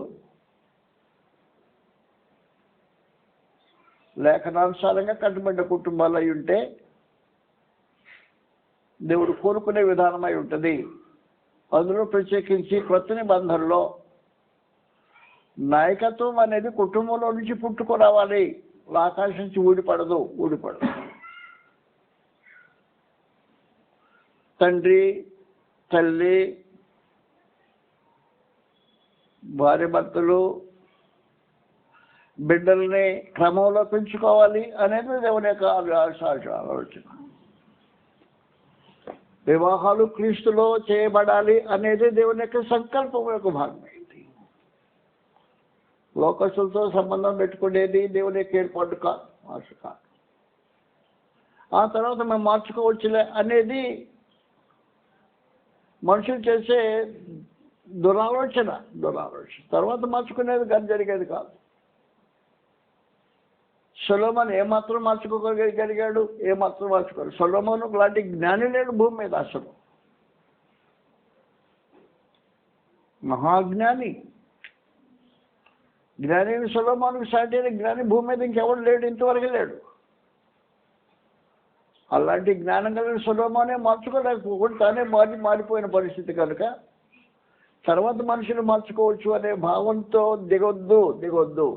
Speaker 1: లేఖనానుసారంగా కట్టుబడ్డ కుటుంబాలు అయి ఉంటే దేవుడు కోరుకునే విధానమై ఉంటుంది. అందులో ప్రత్యేకించి కొత్త నిబంధనలో నాయకత్వం అనేది కుటుంబంలో నుంచి పుట్టుకురావాలి. ఆకాశం నుంచి ఊడిపడదు. తండ్రి, తల్లి, భార్యాభర్తలు బిడ్డల్ని క్రమంలో పెంచుకోవాలి అనేది దేవుని యొక్క ఆలోచన. వివాహాలు క్రీస్తులో చేయబడాలి అనేది దేవుని యొక్క సంకల్పం యొక్క భాగమైంది. లోకస్తులతో సంబంధం పెట్టుకునేది దేవుని యొక్క ఏర్పాటు కాదు, మార్చు కాదు. ఆ తర్వాత మేము మార్చుకోవచ్చులే అనేది మనుషులు చేసే దురాలోచన. తర్వాత మార్చుకునేది కానీ జరిగేది కాదు. సొలొమోను ఏమాత్రం మార్చుకోగలిగాడు? ఏమాత్రం మార్చుకోరు. సొలొమోను లాంటి జ్ఞాని లేడు భూమి మీద అసలు. మహాజ్ఞాని, జ్ఞాని సొలొమోనుకు సాటి జ్ఞాని భూమి మీద ఇంకెవడు లేడు, ఇంతవరకు లేడు. అలాంటి జ్ఞానం కలిగిన సొలొమోనే మార్చుకోలేకపోతే తానే మారిపోయిన పరిస్థితి కనుక తర్వాత మనుషులు మార్చుకోవచ్చు అనే భావంతో దిగొద్దు.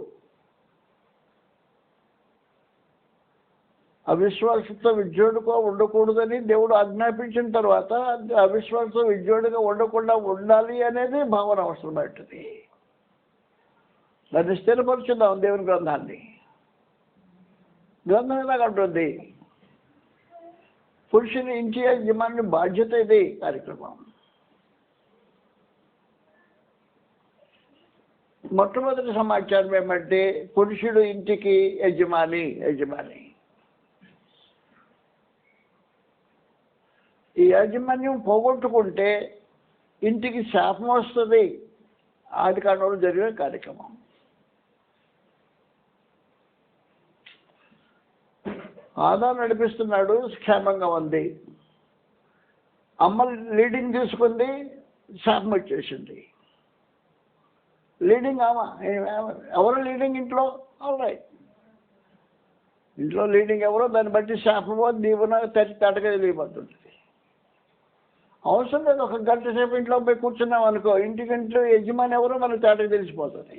Speaker 1: అవిశ్వాసంతో విజ్ఞుడుగా ఉండకూడదని దేవుడు ఆజ్ఞాపించిన తర్వాత అవిశ్వాసంతో విజ్ఞుడుగా ఉండకుండా ఉండాలి అనేది భావన అవసరమైనది. దాన్ని స్థిరపరుచుదాం. దేవుని గ్రంథం ఎలాగంటుంది? పురుషుని ఇంటి యజమాని బాధ్యత ఇది కార్యక్రమం. మొట్టమొదటి సమాచారం ఏమంటే పురుషుడు ఇంటికి యజమాని. ఈ యాజమాన్యం పోగొట్టుకుంటే ఇంటికి శాపం వస్తుంది. ఆదికాండంలో జరిగిన కార్యక్రమం. ఆదాము నడిపిస్తున్నాడు, క్షేమంగా ఉంది. అమ్మ లీడింగ్ తీసుకుంది, శాపం వచ్చేసింది. లీడింగ్ ఎవరు లీడింగ్ ఇంట్లో? రైట్, ఇంట్లో లీడింగ్ ఎవరో దాన్ని బట్టి శాపమో దీవెన తటగా తెలియబడుతుంది. అవసరం లేదు, ఒక గంట సేపు ఇంట్లో పోయి కూర్చున్నాం అనుకో, ఇంటికంట్లో యజమాని ఎవరో మనకు తేటగా తెలిసిపోతుంది.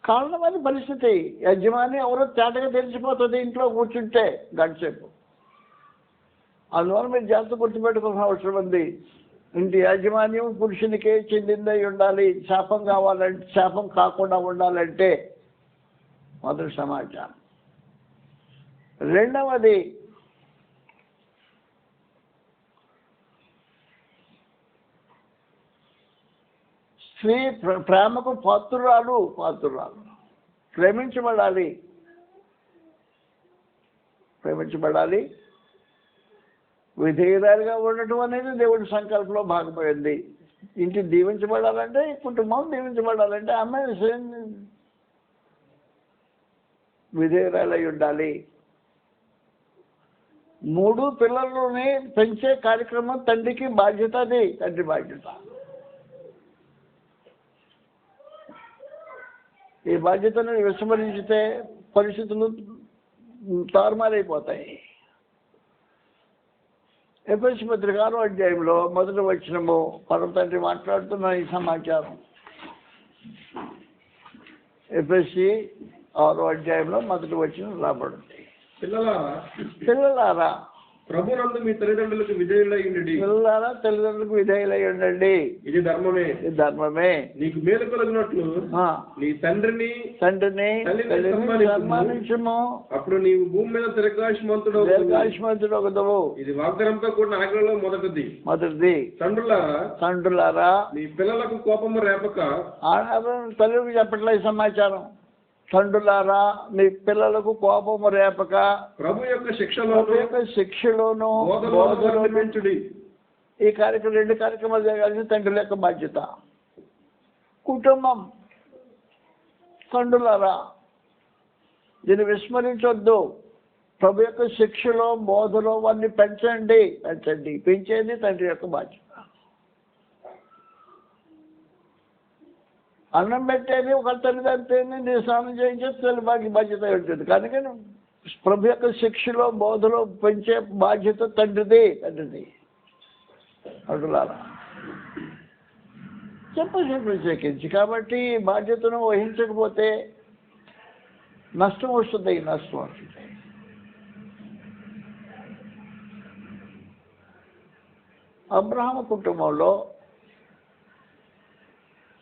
Speaker 1: కారణం అది పరిస్థితి. యజమాని ఎవరో తేటగా తెలిసిపోతుంది ఇంట్లో కూర్చుంటే గంట సేపు. అందువల్ల మీరు జాగ్రత్త గుర్తుపెట్టుకోవాల్సిన అవసరం ఉంది. ఇంటి యాజమాన్యం పురుషునికే చెందిందై ఉండాలి. శాపం కాకుండా ఉండాలంటే మొదటి సమాచారం. రెండవది, స్త్రీ ప్రేమకు పాత్రురాలు. ప్రేమించబడాలి. విధేయురాలుగా ఉండటం అనేది దేవుడి సంకల్పంలో భాగమైంది. ఇంటి దీవించబడాలంటే, కుటుంబం దీవించబడాలంటే అమ్మాయి విధేయురాలై ఉండాలి. 3 పిల్లలని పెంచే కార్యక్రమం తండ్రికి బాధ్యత. అది తండ్రి బాధ్యత. ఈ బాధ్యతను విస్మరించితే పరిస్థితులు తారుమారైపోతాయి. ఎఫెసీ పత్రిక 6వ అధ్యాయంలో మొదటి వచనము పరమ తండ్రి మాట్లాడుతున్న ఈ సమాచారం. ఎఫెసీ 6వ అధ్యాయంలో మొదటి వచనం రాబడింది. పిల్లలారా
Speaker 2: ప్రభునందు మీ తల్లిదండ్రులకు విధేయులై ఉండండి.
Speaker 1: పిల్లలారా తల్లిదండ్రులకు విధేయులై ఉండండి.
Speaker 2: ఇది ధర్మమే. నీకు మేలు కలుగునట్లు నీ తండ్రిని సన్మానించుము. అప్పుడు నీవు భూమి మీద దీర్ఘాయుష్మంతుడవుదువు. ఇది వాగ్దానంతో కూడిన ఆజ్ఞలలో మొదటిది. తండ్రులారా నీ పిల్లలకు కోపము రేపక.
Speaker 1: తల్లికి చెప్పట్లేదు సమాచారం. తండ్రులారా మీ పిల్లలకు కోపము రేపక
Speaker 2: ప్రభు యొక్క
Speaker 1: శిక్షలోను
Speaker 2: పెంచుడి.
Speaker 1: ఈ కార్యక్రమం 2 కార్యక్రమాలు జరగాల్సిన తండ్రుల యొక్క బాధ్యత. కుటుంబం, తండ్రులారా దీన్ని విస్మరించొద్దు. ప్రభు యొక్క శిక్షలో బోధలో వారిని పెంచండి. పెంచేది తండ్రి యొక్క బాధ్యత. అన్నం పెట్టేది ఒక తల్లిదండ్రులని నీ స్నానం చేయించేది తల్లి బాధ్యత ఉంటుంది. కనుక ప్రభు యొక్క శిక్షలో బోధలో పెంచే బాధ్యత తండ్రిది. అటులారా ప్రత్యేకించి. కాబట్టి బాధ్యతను వహించకపోతే నష్టం వస్తుంది. అబ్రహాము కుటుంబంలో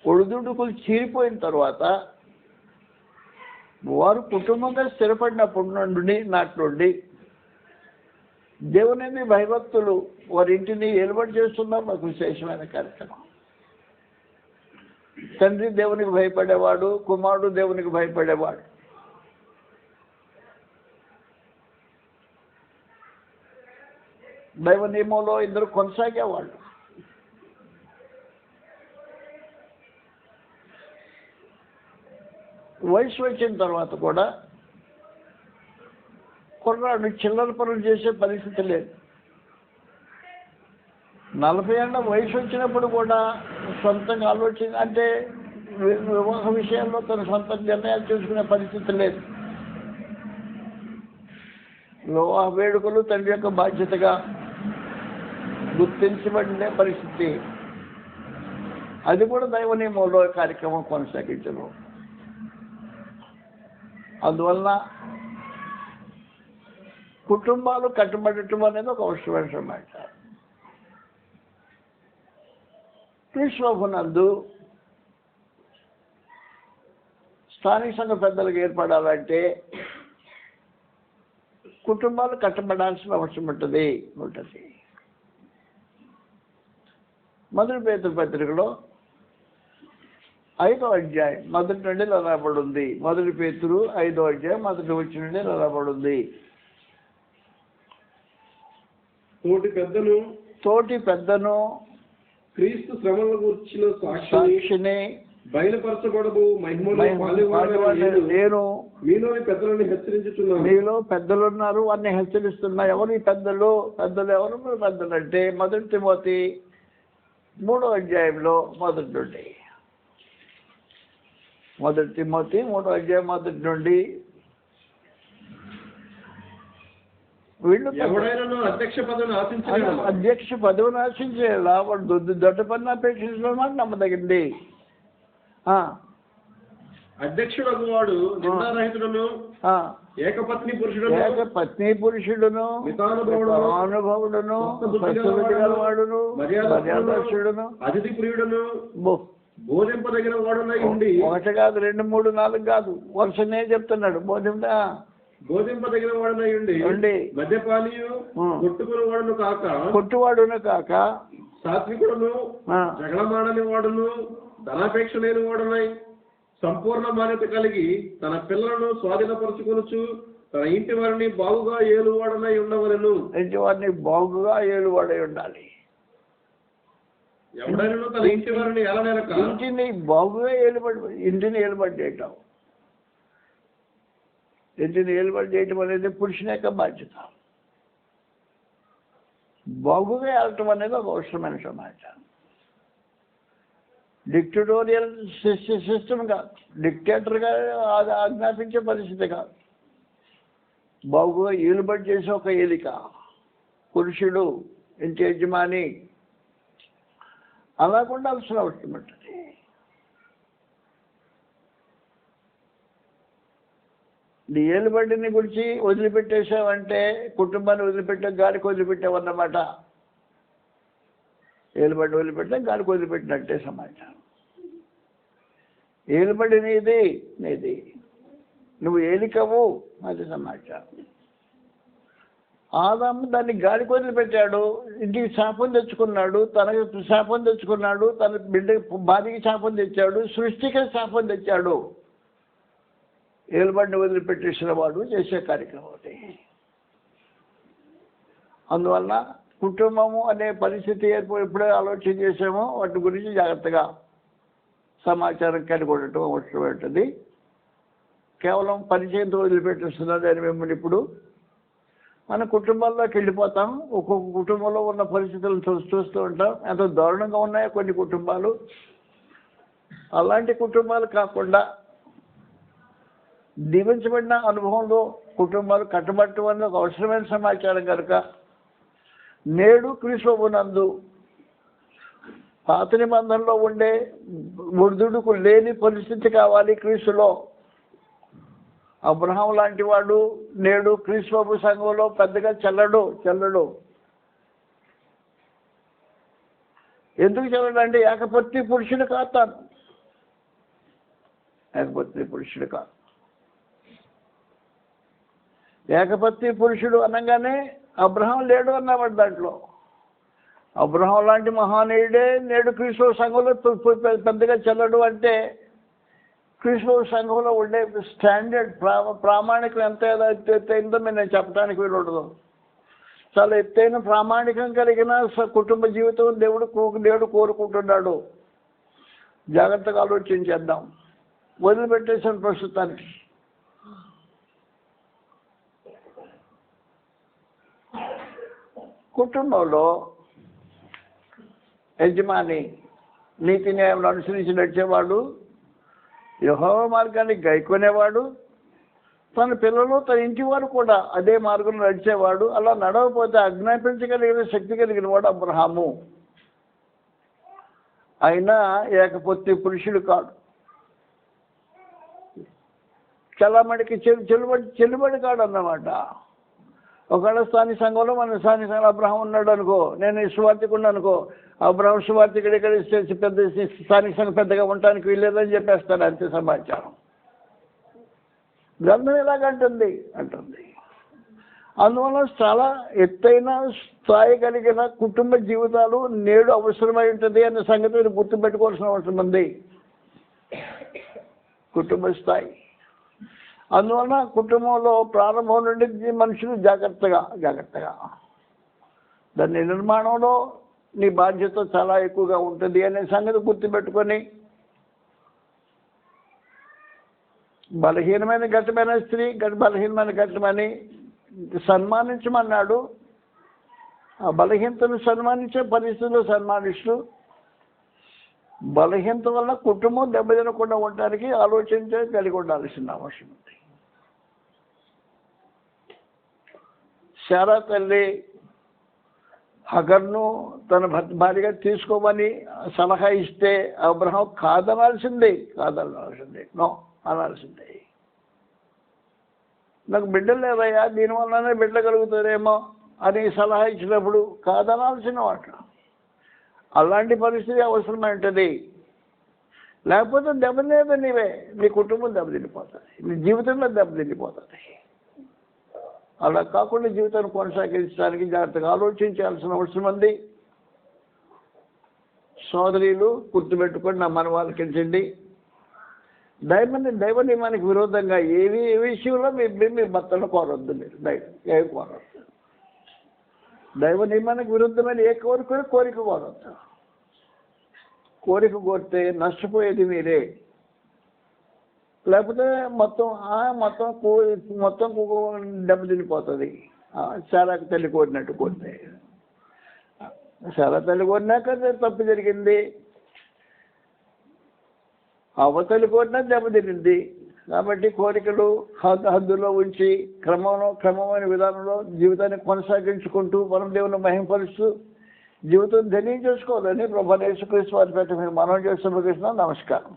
Speaker 1: ఒడిదుడుకులు చీరిపోయిన తర్వాత వారు కుటుంబంగా స్థిరపడినప్పటి నాటి నుండి దేవుని భయభక్తులు వారి ఇంటిని ఏర్పాటు చేస్తున్నారు. మాకు విశేషమైన కార్యక్రమం. తండ్రి దేవునికి భయపడేవాడు, కుమారుడు దేవునికి భయపడేవాడు. దైవ నియమంలో ఇద్దరు కొనసాగేవాళ్ళు. వయసు వచ్చిన తర్వాత కూడా కుర్రాడు చిల్లర పనులు చేసే పరిస్థితి లేదు. 40 ఏళ్ళ వయసు వచ్చినప్పుడు కూడా సొంతంగా ఆలోచన అంటే వివాహ విషయాల్లో తన సొంత నిర్ణయాలు తీసుకునే పరిస్థితి లేదు. వివాహ వేడుకలు తండ్రి యొక్క బాధ్యతగా గుర్తించబడిన పరిస్థితి. అది కూడా దైవ నియమంలో కార్యక్రమం కొనసాగించను. అందువలన కుటుంబాలు కట్టుబడటం అనేది ఒక అవసరమైన సమాచారం. క్రీస్తునందు స్థానిక సంఘ పెద్దలకు ఏర్పడాలంటే కుటుంబాలు కట్టబడాల్సిన అవసరం ఉంటుంది. మొదటి పేతురు పత్రికలో 5వ అధ్యాయం మొదటి నుండి రాబడి ఉంది. మొదటి పేతురు 5వ అధ్యాయం మొదటి వచ్చిన నుండి రాబడి ఉంది. తోటి పెద్దను
Speaker 2: క్రీస్తు శ్రమల గురించిన సాక్షిని బయలుపరచబడదు మహిమలో
Speaker 1: నేను
Speaker 2: మీలోని పెద్దలను హెచ్చరించుతున్నాను.
Speaker 1: మీలో పెద్దలు ఉన్నారు, వారిని హెచ్చరిస్తున్నా. ఎవరు ఈ పెద్దలు? ఎవరు పెద్దలు అంటే మొదటి తిమోతి 3వ అధ్యాయంలో మొదటి నుండి. మొదటి తిమోతి 3వ అధ్యాయం మొదటి నుండి వీళ్ళు అధ్యక్ష పదవిని ఆశించేలా వాడు దొడ్డ పని అపేక్షించడం మాట నమ్మదగింది.
Speaker 2: అధ్యక్షుడు వాడు నిందారహితుడును ఏకపత్ని
Speaker 1: పురుషుడును అనుభవుడును గలవాడును మర్యాదస్తుడును
Speaker 2: అతిథి ప్రియుడును బోధింపదగిన వాడునై ఉండి,
Speaker 1: ఒకటి కాదు 2, 3, 4 కాదు, వరుసనే చెప్తున్నాడు.
Speaker 2: బోధింపదగిన వాడునై ఉండి మద్యపానీయు
Speaker 1: కొట్టువాడును కాక
Speaker 2: సాత్వికుడును జగడమాడని వాడును ధనాపేక్ష లేని వాడునై సంపూర్ణ మాన్యత కలిగి తన పిల్లలను స్వాధీనపరచుకొనుచు తన ఇంటి వారిని బాగుగా ఏలువాడనై ఉండవలెను.
Speaker 1: ఇంటి వారిని బాగుగా ఏలువాడై ఉండాలి.
Speaker 2: ఎవడైనా తన ఇంటి వారిని ఎలానెనక
Speaker 1: ఇంటిని బాగుగా ఇంటిని ఏలుబడి చేయటం. ఇంటిని ఏలుబడి చేయటం అనేది పురుషుని యొక్క బాధ్యత. బాగుగా వెళ్ళటం అనేది ఒక అవసరమైన సమాచారం. డిక్టటోరియల్ సిస్టమ్ కాదు, డిక్టేటర్గా ఆజ్ఞాపించే పరిస్థితి కాదు. బాగుగా ఏలుబడి చేసే ఒక ఏలిక, పురుషుడు, ఇంటి యజమాని అలా ఉండాల్సిన అవసరం ఉంటుంది. ఏలుబడిని గురించి వదిలిపెట్టేసావంటే కుటుంబాన్ని వదిలిపెట్టాం, గాలికి వదిలిపెట్టావన్నమాట. ఏలుబడి వదిలిపెట్టాం, గాలికి వదిలిపెట్టినట్టే సమాచారం. ఏలుబడి నీది, నువ్వు ఏలికవు, అది సమాచారం. ఆదాము దాన్ని గాలికి వదిలిపెట్టాడు, ఇంటికి శాపం తెచ్చుకున్నాడు, తనకి శాపం తెచ్చుకున్నాడు, తన బిడ్డ భార్యకి శాపం తెచ్చాడు, సృష్టికి శాపం తెచ్చాడు. ఏలుబడిని వదిలిపెట్టేసిన వాడు చేసే కార్యక్రమం అది. అందువల్ల కుటుంబము అనే పరిస్థితి ఎప్పుడే ఆలోచన చేసామో వాటి గురించి జాగ్రత్తగా సమాచారం కలిగి ఉండటం అవసరమైనది. కేవలం పరిచయంతో వదిలిపెట్టేస్తున్నది అని మిమ్మల్ని ఇప్పుడు మన కుటుంబాల్లోకి వెళ్ళిపోతాం. ఒక్కొక్క కుటుంబంలో ఉన్న పరిస్థితులను చూస్తూ ఉంటాం. ఎంతో దారుణంగా ఉన్నాయో కొన్ని కుటుంబాలు. అలాంటి కుటుంబాలు కాకుండా దీవించబడిన అనుభవంలో కుటుంబాలు కట్టబట్టడం అనేది ఒక అవసరమైన సమాచారం కనుక నేడు క్రీస్తునందు పాత నిబంధనలో ఉండే వృద్ధుడుకు లేని పరిస్థితి కావాలి క్రీస్తులో. అబ్రహాం లాంటి వాడు నేడు క్రీస్తు సంఘంలో పెద్దగా చెల్లడు. ఎందుకు చెల్లడంటే ఏకపత్ని పురుషుడు కాదు తాను. ఏకపత్ని పురుషుడు కాదు. ఏకపత్ని పురుషుడు అనగానే అబ్రహాం లేడు అన్నవాడు దాంట్లో. అబ్రహాం లాంటి మహానీయుడే నేడు క్రీస్తు సంఘంలో పెద్దగా చెల్లడు అంటే క్రీస్తు సంఘంలో ఉండే స్టాండర్డ్ ప్రామాణికం ఎంత ఎత్తైందో నేను చెప్పడానికి వీలుండదు. చాలా ఎత్తైన ప్రామాణికం కలిగిన కుటుంబ జీవితం దేవుడు కోరుకుంటున్నాడు. జాగ్రత్తగా ఆలోచించేద్దాం. వదిలిపెట్టేసిన ప్రస్తుతానికి కుటుంబంలో యజమాని నీతి న్యాయం అనుసరించి నడిచేవాడు, యెహోవా మార్గాన్ని గైకొనేవాడు, తన పిల్లలు తన ఇంటి వారు కూడా అదే మార్గంలో నడిచేవాడు. అలా నడవకపోతే ఆజ్ఞాపించగలిగిన శక్తి కలిగిన వాడు అబ్రహాము. అయినా ఏకపొత్తి పురుషుడు కాడు, చల్లమడికి చెల్లుబడి కాడు అన్నమాట. ఒకవేళ స్థానిక సంఘంలో మన స్థానిక సంఘంలో అబ్రహాం ఉన్నాడు అనుకో, నేను సువార్థికుడు అనుకో, అబ్రహాం సువార్థికుడు ఇక్కడ పెద్ద స్థానిక సంఘం పెద్దగా ఉండటానికి వీల్లేదని చెప్పేస్తాను, అంతే సమాచారం. గ్రంథం ఎలాగంటుంది అంటుంది. అందువల్ల చాలా ఎత్తైన స్థాయి కలిగిన కుటుంబ జీవితాలు నేడు అవసరమై ఉంటుంది అనే సంగతి గుర్తుపెట్టుకోవాల్సిన అవసరం ఉంది. కుటుంబ స్థాయి. అందువలన కుటుంబంలో ప్రారంభం నుండి మనుషులు జాగ్రత్తగా దాని నిర్మాణంలో నీ బాధ్యత చాలా ఎక్కువగా ఉంటుంది అనే సంగతి గుర్తుపెట్టుకొని బలహీనమైన ఘట్టమైన స్త్రీ బలహీనమైన ఘట్టమని సన్మానించమన్నాడు. ఆ బలహీనతను సన్మానించే పరిస్థితుల్లో సన్మానిస్తూ బలహీనత వల్ల కుటుంబం దెబ్బతినకుండా ఉండడానికి కలిగి ఉండాల్సిన అవసరం ఉంది. శారా తల్లి హగర్ను తన భార్యగా తీసుకోమని సలహా ఇస్తే అబ్రహాం కాదనాల్సిందే నో అనాల్సిందే. నాకు బిడ్డలు లేవయ్యా, దీనివల్లనే బిడ్డ కలుగుతారేమో అని సలహా ఇచ్చినప్పుడు కాదనాల్సిన వాట. అలాంటి పరిస్థితి అవసరమై ఉంటుంది. లేకపోతే దెబ్బతినేది నీవే, నీ కుటుంబం దెబ్బతిండిపోతుంది, నీ జీవితంలో దెబ్బతిండిపోతుంది. అలా కాకుండా జీవితాన్ని కొనసాగించడానికి జాగ్రత్తగా ఆలోచించాల్సిన అవసరం ఉంది. సోదరీలు గుర్తుపెట్టుకొని నా మనవాళ్ళకించండి. దైవ నియమానికి విరోధంగా ఏ విషయంలో మీ భర్తను కోరవద్దు. మీరు ఏమి కోరవద్దు. దైవ నియమానికి విరుద్ధమైన ఏ కోరిక కోరవద్దు. కోరిక కోరితే నష్టపోయేది మీరే. లేకపోతే మొత్తం దెబ్బతినిపోతుంది. చాలా తల్లి కోరినట్టు కోరితే చాలా తల్లి కోరినాక తప్పు జరిగింది, అవతలి కోరినా దెబ్బతినింది. కాబట్టి కోరికలు హద్దులో ఉంచి క్రమమైన విధానంలో జీవితాన్ని కొనసాగించుకుంటూ పరమదేవుని మహింపరుస్తూ జీవితం ధన్యం చేసుకోవాలని ప్రభువైన యేసుక్రీస్తు వారి పేరిట మేము మనవి చేస్తున్నాం. నమస్కారం.